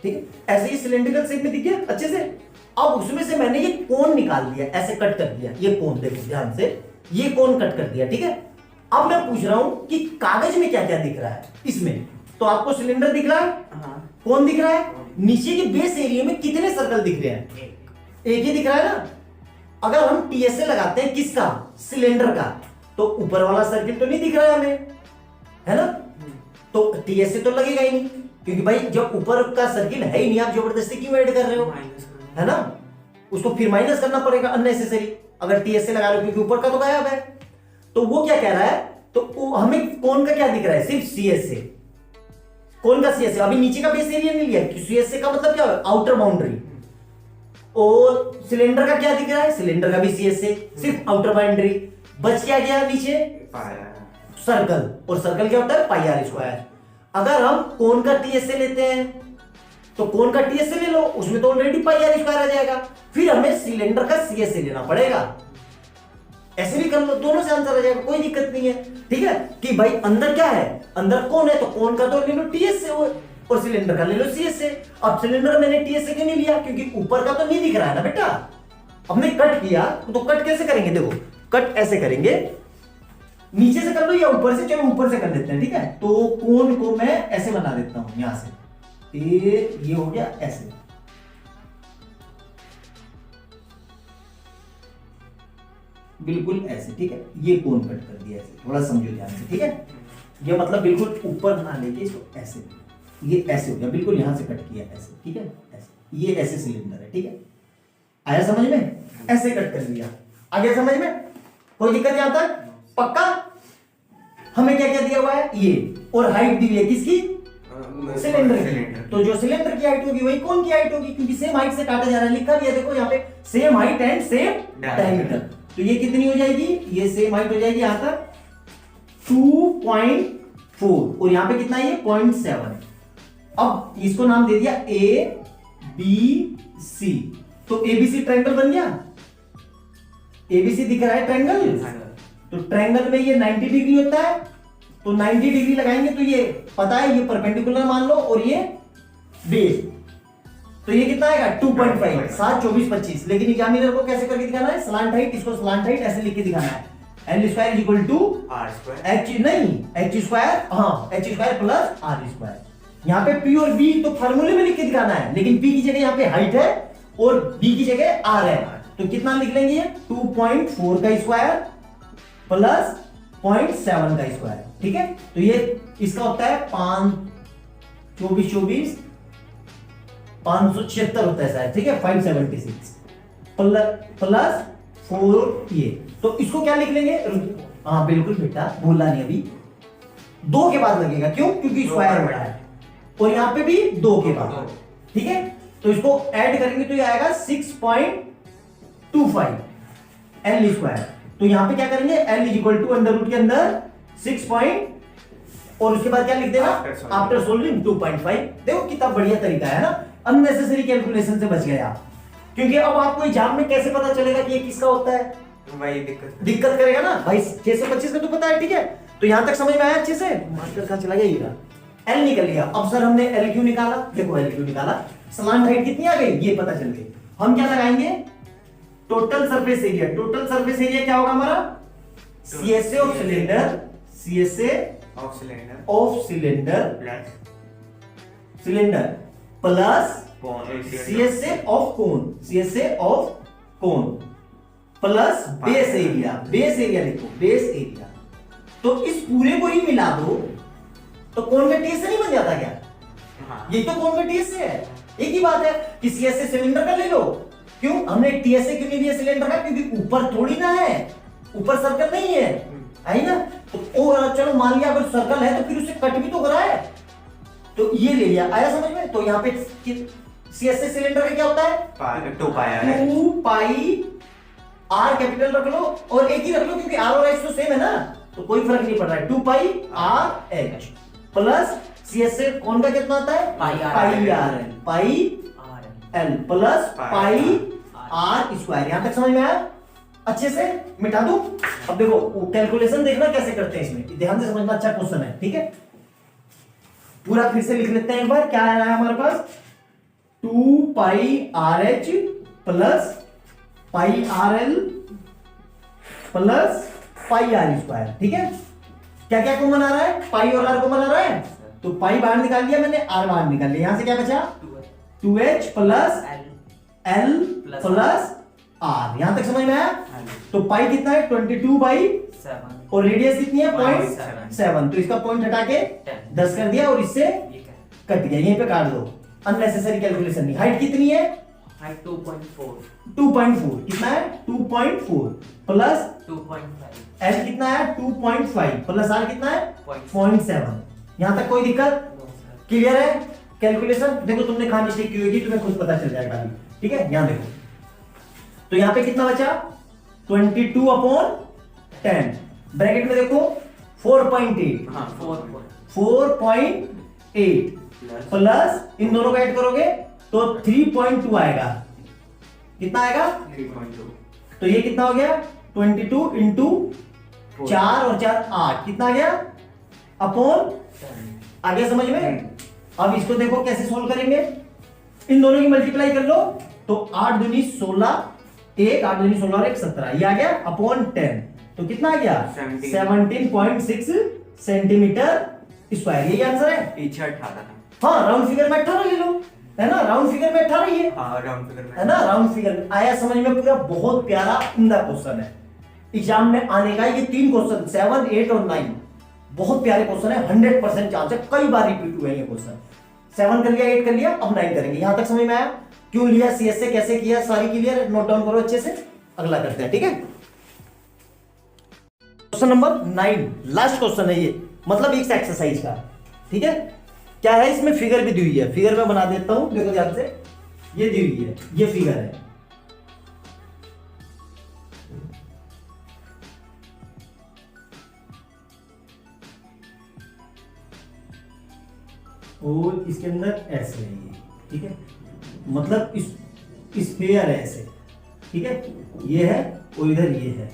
[SPEAKER 1] ठीक है, ऐसे ही सिलिंड्रिकल शेप में दिख गया अच्छे से। अब उसमें से मैंने ये कोन निकाल दिया, ऐसे कट कर दिया, ये कोन देखो ध्यान से, ये कोन कट कर दिया, ठीक है। अब मैं पूछ रहा हूं कि कागज में क्या क्या दिख रहा है इसमें, तो आपको सिलेंडर दिख रहा है, कोन दिख रहा है, नीचे के बेस एरिया में कितने सर्कल दिख रहे हैं, एक ही दिख रहा है ना। अगर हम टीएसए लगाते हैं किसका, सिलेंडर का, तो ऊपर वाला सर्किल तो नहीं दिख रहा है हमें, है ना, तो टीएसए तो लगेगा ही नहीं, क्योंकि भाई जब ऊपर का सर्किल है ही नहीं, आप जबरदस्ती क्यों ऐड कर रहे हो, है ना, उसको फिर माइनस करना पड़ेगा अननेसेसरी, अगर टीएसए लगा लो, क्योंकि ऊपर का तो गायब है। तो वो क्या कह रहा है, तो हमें कौन का क्या दिख रहा है, सिर्फ सीएसए, कौन का सीएसए, अभी नीचे का बेस एरिया नहीं लिया, सीएसए का मतलब क्या है, आउटर बाउंड्री, और सिलेंडर का क्या दिख रहा है, सिलेंडर का भी सीएसए, सिर्फ आउटर बाउंड्री, बच क्या गया नीचे सर्कल, और सर्कल क्या होता है पाई आर स्क्वायर। अगर हम कोन का टीएसए लेते हैं तो कोन का टीएसए ले लो, उसमें तो ऑलरेडी पाई आर स्क्वायर आ जाएगा, फिर हमें सिलेंडर का सीएसए लेना पड़ेगा, ऐसे भी कर लो, दोनों से आंसर आ जाएगा, कोई दिक्कत नहीं है, ठीक है। कि भाई अंदर क्या है, अंदर कौन है, तो कौन का तो ले लो टीएसए, और सिलेंडर का ले लो सीएसए। अब सिलेंडर मैंने टीएसए क्यों नहीं लिया, क्योंकि ऊपर का तो नहीं दिख रहा है ना बेटा, हमने कट किया, तो कट कैसे करेंगे, देखो कट ऐसे करेंगे, नीचे से कर लो या ऊपर से, चलो ऊपर से कर लेते हैं, ठीक है। तो कोन को मैं ऐसे बना देता हूं, यहां से ये हो गया ऐसे, बिल्कुल ऐसे, ठीक है, ये कोन कट कर दिया ऐसे, थोड़ा समझो ध्यान से, ठीक है। ये मतलब बिल्कुल ऊपर बना लेके इसको ऐसे, ये ऐसे हो गया, बिल्कुल यहां से कट किया ऐसे, ठीक है, ऐसे, ये ऐसे सिलेंडर है, ठीक है, आया समझ में, ऐसे कट कर दिया, आगे समझ में, कोई दिक्कत यहां तक पक्का। हमें क्या क्या दिया हुआ है, ये, और हाइट दी हुई है किसकी, सिलेंडर की, तो जो सिलेंडर की हाइट होगी वही कोन की हाइट होगी, क्योंकि सेम हाइट से काटा जा रहा है, लिखा भी है देखो यहाँ पे, same height and same diameter, तो ये कितनी हो जाएगी, ये सेम हाइट हो जाएगी यहां तक 2.4, और यहां पे कितना है ये 0.7। अब इसको नाम दे दिया ए बी सी, तो एबीसी ट्रायंगल बन गया, एबीसी दिख रहा है ट्रायंगल, तो ट्रायंगल में ये 90 डिग्री होता है, तो 90 डिग्री लगाएंगे तो ये पता है ये परपेंडिकुलर मान लो, और ये बेस, तो ये कितना आएगा 2.5, 7 24 25, लेकिन एग्जामिनर को कैसे करके दिखाना है, स्लांट हाइट, इसको स्लांट हाइट ऐसे लिख के दिखाना है, L square equal to
[SPEAKER 2] R square,
[SPEAKER 1] H नहीं एच स्क्वायर, हाँ H square plus R square. यहाँ पे पी और बी तो फार्मूले में लिख के दिखाना है, लेकिन पी की जगह यहाँ पे हाइट है और बी की जगह आर है, तो कितना लिख लेंगे ये 2.4 का स्क्वायर प्लस 0.7 का स्क्वायर, ठीक है। तो ये इसका होता है 576 होता है शायद, ठीक है, 576 प्लस 4 ये, तो इसको क्या लिख लेंगे, हाँ बिल्कुल बेटा बोला नहीं अभी, 2 के बाद लगेगा, क्यों, क्योंकि स्क्वायर हो रहा है, और यहां पे भी 2 के बाद, ठीक है। तो इसको ऐड करेंगे तो ये आएगा 6.25 एल स्क्वायर, तो यहां पे क्या करेंगे, L is equal to under root के अंदर 6 और उसके बाद क्या लिख देना, आफ्टर सोल्विंग 2.5। देखो कितना बढ़िया तरीका है ना, अननेसेसरी कैलकुलेशन से बच गए आप, क्योंकि अब आपको एग्जाम में कैसे पता चलेगा कि ये किसका होता है,
[SPEAKER 2] भाई
[SPEAKER 1] दिक्कत करेगा ना भाई, 625 का तो पता है, ठीक है। तो यहां तक समझ में आया अच्छे से, मास्टर कहां चला गया, ये एल निकल लिया। अब सर हमने एल क्यों निकाला, देखो एल क्यों निकाला, स्लांट हाइट कितनी आ गई ये पता चल गई, हम क्या लगाएंगे, total surface area, total surface area क्या होगा हमारा, CSA of cylinder, CSA of cylinder plus CSA of cone, CSA of cone plus base area, base area लिखो, बेस एरिया, तो इस पूरे को ही मिला दो, तो कौन का टीएस से नहीं बन जाता क्या?
[SPEAKER 2] हाँ
[SPEAKER 1] ये तो कौन का टीएस से है, एक ही बात है कि सीएस से सिलेंडर का ले लो। क्यों हमने टीएस से क्यों नहीं लिया सिलेंडर का? क्योंकि ऊपर थोड़ी ना है, ऊपर सर्कल नहीं है, आई ना। तो चलो मान लिया अगर सर्कल है तो फिर उसे कट भी तो करा है, तो ये ले लिया, आया समझ में। तो यहाँ पे सीएस से सिलेंडर का क्या होता है?
[SPEAKER 2] 2 पाई आर है।
[SPEAKER 1] 2 पाई आर कैपिटल रख लो और एक ही रख लो क्योंकि आर और एच तो सेम है ना, तो कोई फर्क नहीं पड़ रहा है। 2 pi R H plus CS से कौन का कितना आता है?
[SPEAKER 3] Pi R
[SPEAKER 1] L, pi L plus pi R square. यहां तक समझ में आया? अच्छे से मिटा दूं। अब देखो कैलकुलेशन देखना कैसे करते हैं इसमें, ध्यान से समझना, अच्छा क्वेश्चन है, ठीक है। पूरा फिर से लिख लेते हैं एक बार, क्या आया है हमारे पास? 2 pi R H plus pi R L plus pi R square, ठीक है। क्या क्या कॉमन आ रहा है? पाई और आर कॉमन आ रहा है, तो पाई बाहर निकाल लिया मैंने, आर बाहर निकाल लिया। यहां से क्या बचा? 2h plus L plus are. यहां तक समझ में आया? तो पाई कितना है? 22/7 और रेडियस कितनी है? 0.7। तो इसका पॉइंट हटा के 10 कर दिया और इससे कट गया, यहीं पे काट दो, अननेसेसरी कैलकुलेशन नहीं। हाइट कितनी है? 2.4 कितना है? 2.4 प्लस
[SPEAKER 3] 2.5
[SPEAKER 1] एल कितना है? 2.5 प्लस आर कितना है? 0.7। यहां तक कोई दिक्कत? क्लियर है? कैलकुलेशन देखो, तुमने कहां मिस्टेक की होगी तुम्हें खुद पता चल जाएगा अभी, ठीक है। यहां देखो, तो यहां पे कितना बचा? 22/10 ब्रैकेट में देखो 4.8
[SPEAKER 2] हाँ
[SPEAKER 1] 4.8 प्लस इन दोनों को ऐड करोगे तो 3.2 आएगा। कितना आएगा?
[SPEAKER 2] 3.2।
[SPEAKER 1] तो ये कितना हो गया? 22 इंटू 4 और 4 8, कितना आ गया? अपॉन, आ गया समझ में? अब इसको देखो कैसे सोल्व करेंगे, इन दोनों की मल्टीप्लाई कर लो तो 8 दूनी 16, 8 दूनी 16 और 1 17, ये आ गया अपॉन 10। तो कितना आ गया? 17.6 सेंटीमीटर स्क्वायर। यही आंसर है।
[SPEAKER 2] पीछे 18 था।
[SPEAKER 1] हाँ राउंड फिगर में 18 ले लो, है ना, राउंड फिगर में 18 ही है,
[SPEAKER 2] हाँ राउंड फिगर में
[SPEAKER 1] है ना, राउंड फिगर में आया समझ में। पूरा बहुत प्यारा उम्दा क्वेश्चन है, एग्जाम में आने का। ये 3 क्वेश्चन 7, 8 और 9 बहुत प्यारे क्वेश्चन है, 100% चांस है, कई बार रिपीट हुए ये क्वेश्चन। 7 कर लिया, 8 कर लिया, अब 9 करेंगे। यहां तक समझ में आया? क्यों लिया, सीएस से कैसे किया, सारी क्लियर, नोट डाउन करो अच्छे से, अगला करते हैं, ठीक है। क्वेश्चन नंबर 9 लास्ट क्वेश्चन है ये, मतलब इस एक्सरसाइज का, ठीक है। क्या है इसमें? फिगर भी दी हुई है, फिगर में बना देता हूं, देखो ध्यान से, ये दी हुई है, ये फिगर है, और इसके अंदर ऐसे है ये, ठीक है, मतलब इस स्फीयर है ऐसे, ठीक है, ये है और इधर ये है,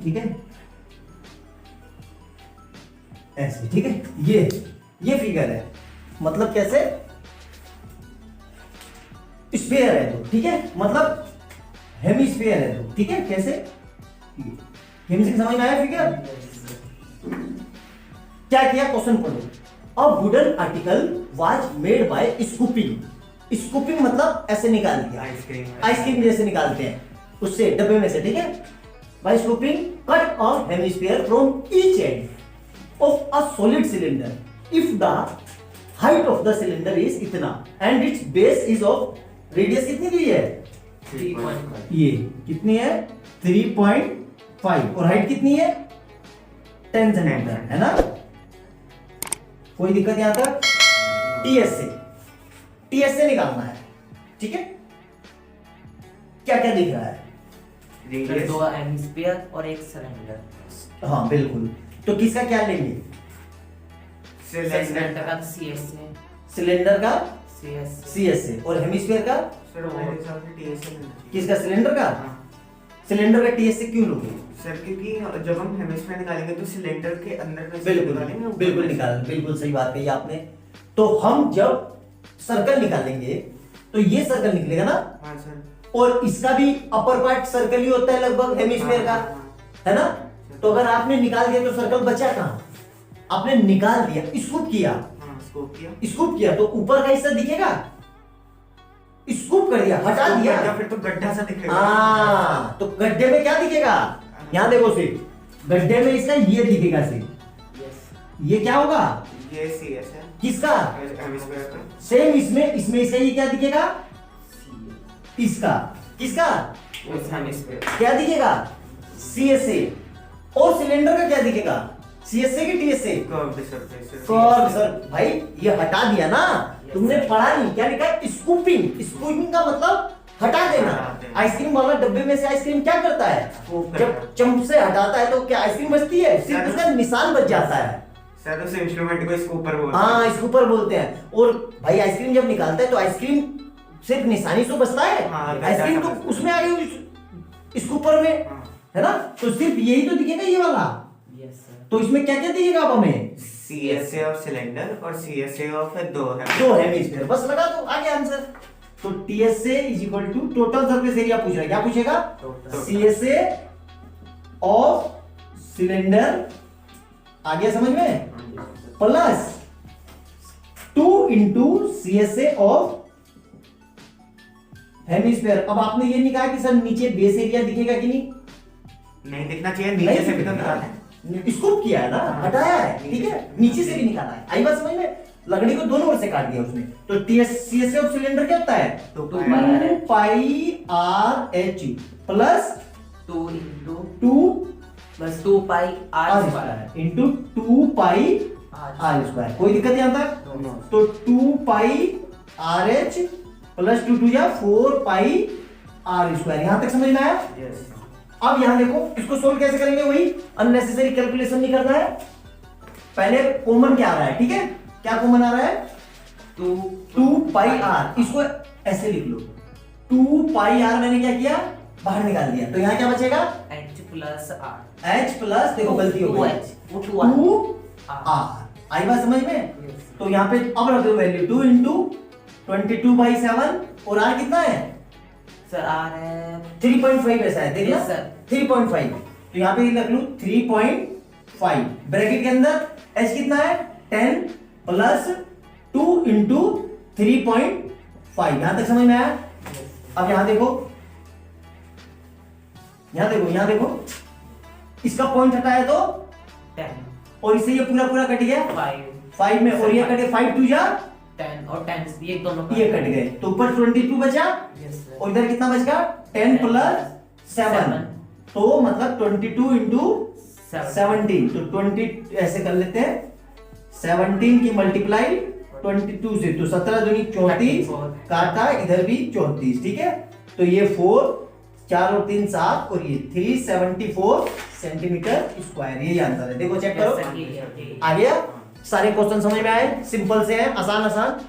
[SPEAKER 1] ठीक है, ऐसे, ठीक है। ये फिगर है, मतलब कैसे? स्फीयर है तो, ठीक है, मतलब हेमिस्फीयर है तो, ठीक है, कैसे? हेमिस्फीयर समझ में आया फिगर? क्या किया, क्वेश्चन पढ़ो। A wooden article was made by scooping. Scooping मतलब ऐसे निकाल दिया, आइसक्रीम जैसे निकालते हैं उससे, डब्बे में से, ठीक है। By scooping cut of hemisphere from each end of a solid cylinder if the height of the cylinder is इतना and its base is of, radius कितनी दी है?
[SPEAKER 3] 3.5
[SPEAKER 1] ये कितनी है? 3.5 और हाइट कितनी है? 10 सेंटीमीटर, है ना। कोई दिक्कत यहां तक? टीएस से निकालना है, ठीक है। क्या क्या दिख रहा है?
[SPEAKER 2] रेडियस
[SPEAKER 3] 2 हेमिस्फीयर और 1 सिलेंडर।
[SPEAKER 1] हाँ बिल्कुल, तो किसका क्या लेंगे?
[SPEAKER 3] सिलेंडर का सीएस से,
[SPEAKER 1] सिलेंडर का
[SPEAKER 3] सीएस
[SPEAKER 1] से और हेमिस्फीयर का
[SPEAKER 2] सर मेरे हिसाब से टीएस से लेना चाहिए।
[SPEAKER 1] किसका? सिलेंडर का। सिलेंडर का टीएस से क्यों लोगे?
[SPEAKER 2] सर क्योंकि जब हम हेमिस्फीयर निकालेंगे तो सिलेंडर के अंदर में से
[SPEAKER 1] बिल्कुल
[SPEAKER 2] निकालेंगे,
[SPEAKER 1] बिल्कुल निकाल, बिल्कुल सही बात कही आपने। तो हम जब सर्कल निकालेंगे तो ये सर्कल निकलेगा ना,
[SPEAKER 2] हाँ सर,
[SPEAKER 1] और इसका भी अपर पार्ट सर्कल ही होता है लगभग हेमिस्फीयर का, है ना। तो अगर आपने निकाल दिया तो सर्कल बचा कहां? आपने निकाल दिया, स्कूप किया,
[SPEAKER 2] हाँ स्कूप
[SPEAKER 1] तो ऊपर का हिस्सा दिखेगा, स्कूप कर दिया, हटा दिया,
[SPEAKER 2] या फिर तो गड्ढा सा दिखेगा।
[SPEAKER 1] हाँ, तो गड्ढे में क्या दिखेगा? यहां देखो सिर्फ गड्ढे में इसका ये दिखेगा सिर्फ, ये क्या होगा?
[SPEAKER 2] ये CS है
[SPEAKER 1] किसका?
[SPEAKER 2] हेमिस्फीयर का।
[SPEAKER 1] सेम इसमें इसका ये क्या दिखेगा? इसका किसका
[SPEAKER 2] उस हेमिस्फीयर
[SPEAKER 1] क्या दिखेगा? CSA। और सिलेंडर का क्या दिखेगा? CSA की TSA?
[SPEAKER 2] Curved surface.
[SPEAKER 1] Curve sir भाई ये हटा दिया ना तुमने, पढ़ा नहीं क्या लिखा है? स्कूपिंग। स्कूपिंग का मतलब हटा देना। आइसक्रीम वाला डब्बे में से आइसक्रीम क्या करता है?
[SPEAKER 2] स्कूप
[SPEAKER 1] जब
[SPEAKER 2] करता है।
[SPEAKER 1] चम्मच से हटाता है तो क्या आइसक्रीम बचती है? सिर्फ उसका निशान बच जाता है।
[SPEAKER 2] शायद उस इंस्ट्रूमेंट को स्कूपर बोलते हैं।
[SPEAKER 1] हाँ स्कूपर बोलते हैं। और भाई आइसक्रीम जब निकालता है तो आइसक्रीम सिर्फ निशानी से बचता है।
[SPEAKER 2] हाँ,
[SPEAKER 1] आइसक्रीम तो
[SPEAKER 2] बचता है।
[SPEAKER 1] उसमें आ गई स्कूपर में,
[SPEAKER 2] हाँ।
[SPEAKER 1] है ना? तो सिर्फ यही तो दिखेगा ये वाला।
[SPEAKER 3] Yes sir.
[SPEAKER 1] तो इसमें क्या क्या दिखेगा अब हमें?
[SPEAKER 2] CSA ऑफ सिलेंडर और CSA ऑफ दो है।
[SPEAKER 1] दो हेमिस्फीयर, बस लगा दो, आगे आंसर। तो TSA is equal to total surface area पूछ रहा है। क्या पूछेगा?
[SPEAKER 3] टोटल।
[SPEAKER 1] CSA ऑफ सिलेंडर, आ गया समझ में? Plus 2 into CSA of hemisphere. अब आपने ये नहीं कहा कि सर नीचे बेस एरिया दिखेगा कि नहीं?
[SPEAKER 2] नहीं दिखना चाहिए, नीचे से भी तो निकालना है।
[SPEAKER 1] स्कूप किया है ना,
[SPEAKER 2] हाँ।
[SPEAKER 1] हटाया है, ठीक है? नीचे से भी निकाला है। आई बात समझ में? लकड़ी को दोनों ओर से काट दिया उसने। तो CSA ऑफ सिलेंडर क्या होता है?
[SPEAKER 2] तो
[SPEAKER 1] 2 पाई RH प्लस
[SPEAKER 3] 2 इंटू
[SPEAKER 1] 2
[SPEAKER 3] बस 2 पाई
[SPEAKER 1] R
[SPEAKER 3] R
[SPEAKER 1] स्क्वायर इंटू 2 पाई R स्क्वायर। कोई दिक्कत यहाँ तक? तो 2 पाई RH प्लस 2 या 4 पाई R स्क्वायर। यहाँ तक समझ में आया?
[SPEAKER 2] यस।
[SPEAKER 1] अब यहां देखो इसको सोल्व कैसे करेंगे? वही अननेसेसरी कैलकुलेशन नहीं करना है। पहले कॉमन क्या आ रहा है, ठीक है? क्या कॉमन आ रहा है? 2 पाई R। इसको ऐसे लिख लो, 2 पाई R मैंने क्या किया? बाहर निकाल दिया। तो यहां क्या बचेगा?
[SPEAKER 3] H plus R।
[SPEAKER 1] H plus, देखो गलती हो गई,
[SPEAKER 3] 2
[SPEAKER 1] R। आई बात समझ में? तो यहाँ पे अब रख दो वैल्यू 2 इंटू 22/7 और R कितना है?
[SPEAKER 3] सर R है
[SPEAKER 1] 3.5 ऐसा है, देख लो।
[SPEAKER 3] Yes, sir.
[SPEAKER 1] 3.5। तो यहाँ पे रख लूं 3.5 ब्रैकेट के अंदर h कितना है? 10 प्लस 2 इंटू 3.5। यहां तक समझ में आया? अब यहां देखो, यहां देखो इसका पॉइंट हटाया तो
[SPEAKER 3] 10
[SPEAKER 1] और इससे ये पूरा पूरा कट गया 5 में, और ये कटे 5 2 जा
[SPEAKER 3] 10 और 10 ये दोनों
[SPEAKER 1] ये कट गए। तो ऊपर 22 बचा
[SPEAKER 3] यस सर।
[SPEAKER 1] और इधर कितना बच गया? 10 प्लस 7। तो मतलब 22 इंटू 17। तो 20 ऐसे कर लेते हैं, 17 की मल्टीप्लाई 22 से, तो 17 दूनी 34 काटा, इधर भी 34, ठीक है? तो ये 4 4 और 3 7 और ये 374 सेंटीमीटर स्क्वायर। ये आंसर है। देखो चेक करो, आ गया? सारे क्वेश्चन समझ में आए? सिंपल से है, आसान आसान,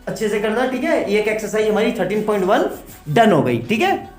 [SPEAKER 1] अच्छे से करना, ठीक है? ये एक एक्सरसाइज हमारी 13.1 डन हो गई, ठीक है?